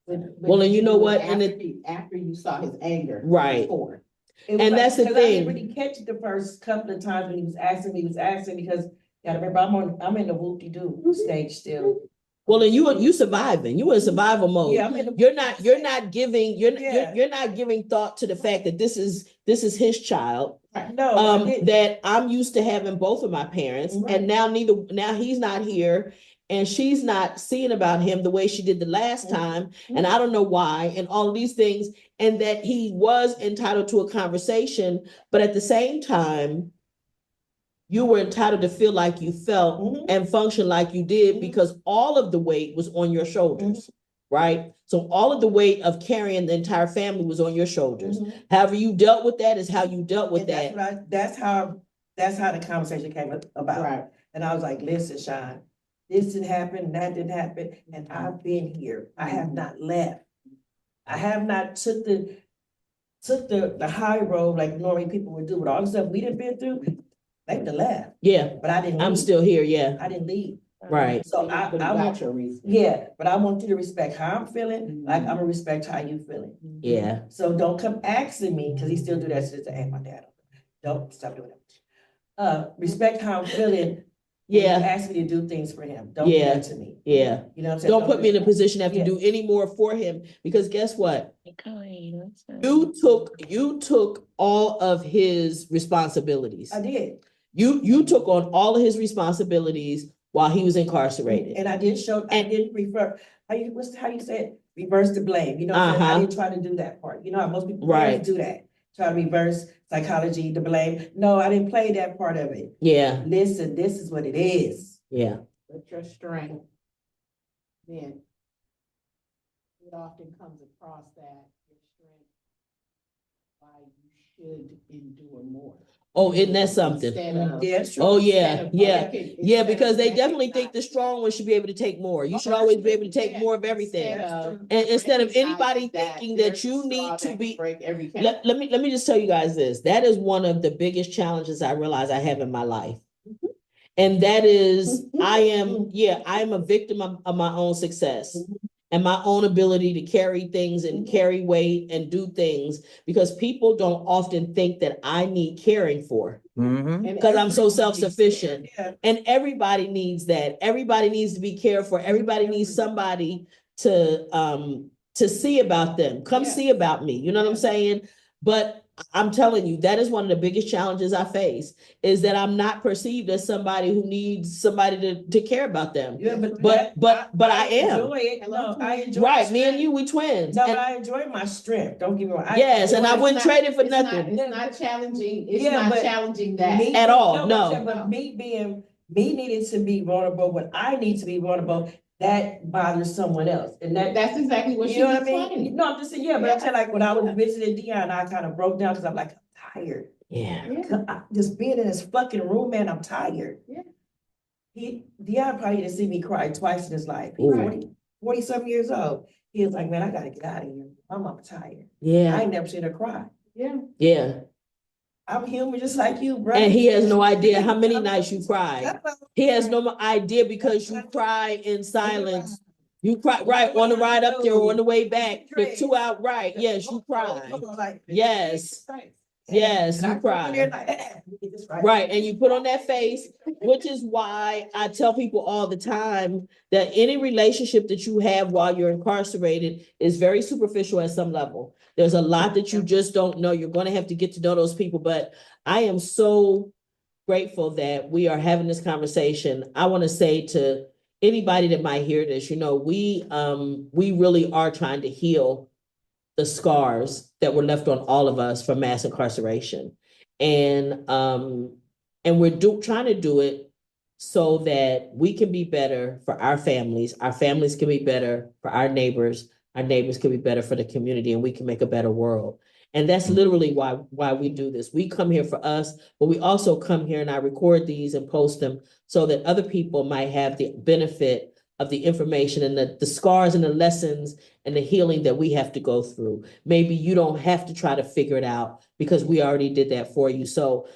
But Well, and you know do it what? And after you saw his anger. Right. Before. It was And that's the 'cause I didn't thing. really catch it the first couple of times when he was asking because, gotta remember, I'm in the whoop-de-doo stage still. Well, and you surviving. You in survival mode. Yeah, I'm in the. You're not giving Yeah. you're not giving thought to the fact that this is his child. No, I didn't. That I'm used to having both of my parents, Right. and now he's not here, and she's not seeing about him the way she did the last time, and I don't know why, and all of these things, and that he was entitled to a conversation, but at the same time, you were entitled to feel like you felt and function like you did because all of the weight was on your shoulders, right? So all of the weight of carrying the entire family was on your shoulders. However you dealt with that is how you dealt with And that. that's how the conversation came about. Right. And I was like, listen, Sean, this didn't happen, that didn't happen, and I've been here. I have not left. I have not took the high road like normally people would do with all the stuff we done been through. They would have left, Yeah, but I didn't leave. I'm still here. Yeah, I didn't leave. right. So But you I got want, your reason. yeah, but I want you to respect how I'm feeling, like I'm gonna respect how you feeling. Yeah, So don't come asking me, because he still do that shit to hey, my dad. Don't stop doing that. Respect how I'm feeling. When you yeah, ask me to do things for him. Don't do Yeah. that to me. yeah. You know what I'm saying? Don't put me in a position to have to Yeah. do any more for him because guess what? You took all of his responsibilities. I did. You took on all of his responsibilities while he was incarcerated. And I didn't refer, how you say it? Reverse the blame. You know what I'm saying? I didn't try to do that part. You know how most people Right. do that. Try to reverse psychology, the blame. No, I didn't play that part of it. Yeah, Listen, this is what it is. yeah. But your strength, then it often comes across that your strength, why you should endure more. Oh, isn't that something? Instead of- Yeah, it's true. Oh, yeah, instead of yeah. breaking- Yeah, instead because of they definitely think the recognizing- strong one should be able to take more. You should always be able to take more of everything. And instead of anybody thinking that you need to be, break every count. let me just tell you guys this. That is one of the biggest challenges I realize I have in my life. And that is, I am a victim of my own success and my own ability to carry things and carry weight and do things, because people don't often think that I need caring for. Mhm. Because I'm so self-sufficient. And everybody needs that. Everybody needs to be cared for. Everybody needs somebody to see about them. Come see about me. You know what I'm saying? But I'm telling you, that is one of the biggest challenges I face, is that I'm not perceived as somebody who needs somebody to care about them. Yeah, But I am. enjoy it. No, I enjoy Right, my me and strength. you, we twins. No, And- but I enjoy my strength. Don't get me wrong. Yes, and I It's wouldn't not- trade it for it's not- nothing. It's not challenging, it's Yeah, not but challenging that. Me At being- all, but no. I'm saying, But me needing to be vulnerable when I need to be vulnerable, that bothers someone else. And That's exactly what you she know was what I mean? explaining. No, I'm just saying, but I'm saying, like, when I was visiting Dion, I kind of broke down because I'm like, I'm tired. Yeah. Just being in this fucking room, man, I'm tired. Yeah. Dion probably didn't see me cry twice in his life. He's Ooh. 40-some years old. He was like, man, I gotta get out of here. I'm tired. I Yeah, ain't never seen her cry. yeah. I'm human just like you, bro. And he has no idea how many nights you cried. He has no idea, because you cry in silence. You cry, right, on the ride up there or on the way back, the 2 hour, right, yes, you cry. Yes. Yes, you cry. Right, and you put on that face, which is why I tell people all the time that any relationship that you have while you're incarcerated is very superficial at some level. There's a lot that you just don't know. You're going to have to get to know those people, but I am so grateful that we are having this conversation. I want to say to anybody that might hear this, we really are trying to heal the scars that were left on all of us from mass incarceration. And we're trying to do it so that we can be better for our families can be better for our neighbors can be better for the community, and we can make a better world. And that's literally why we do this. We come here for us, but we also come here and I record these and post them so that other people might have the benefit of the information and the scars and the lessons and the healing that we have to go through. Maybe you don't have to try to figure it out because we already did that for you. So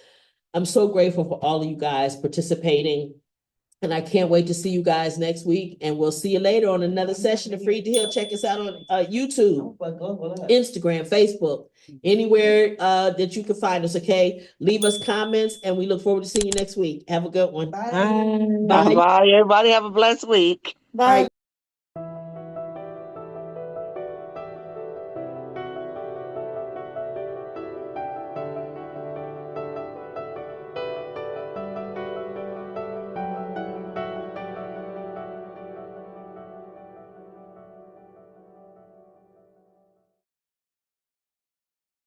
I'm so grateful for all of you guys participating. And I can't wait to see you guys next week. And we'll see you later on another session of Free to Heal. Check us out on YouTube, Instagram, Facebook, anywhere that you can find us, okay? Leave us comments, and we look forward to seeing you next week. Have a good one. Bye. Bye. Bye. Everybody have a blessed week. Bye.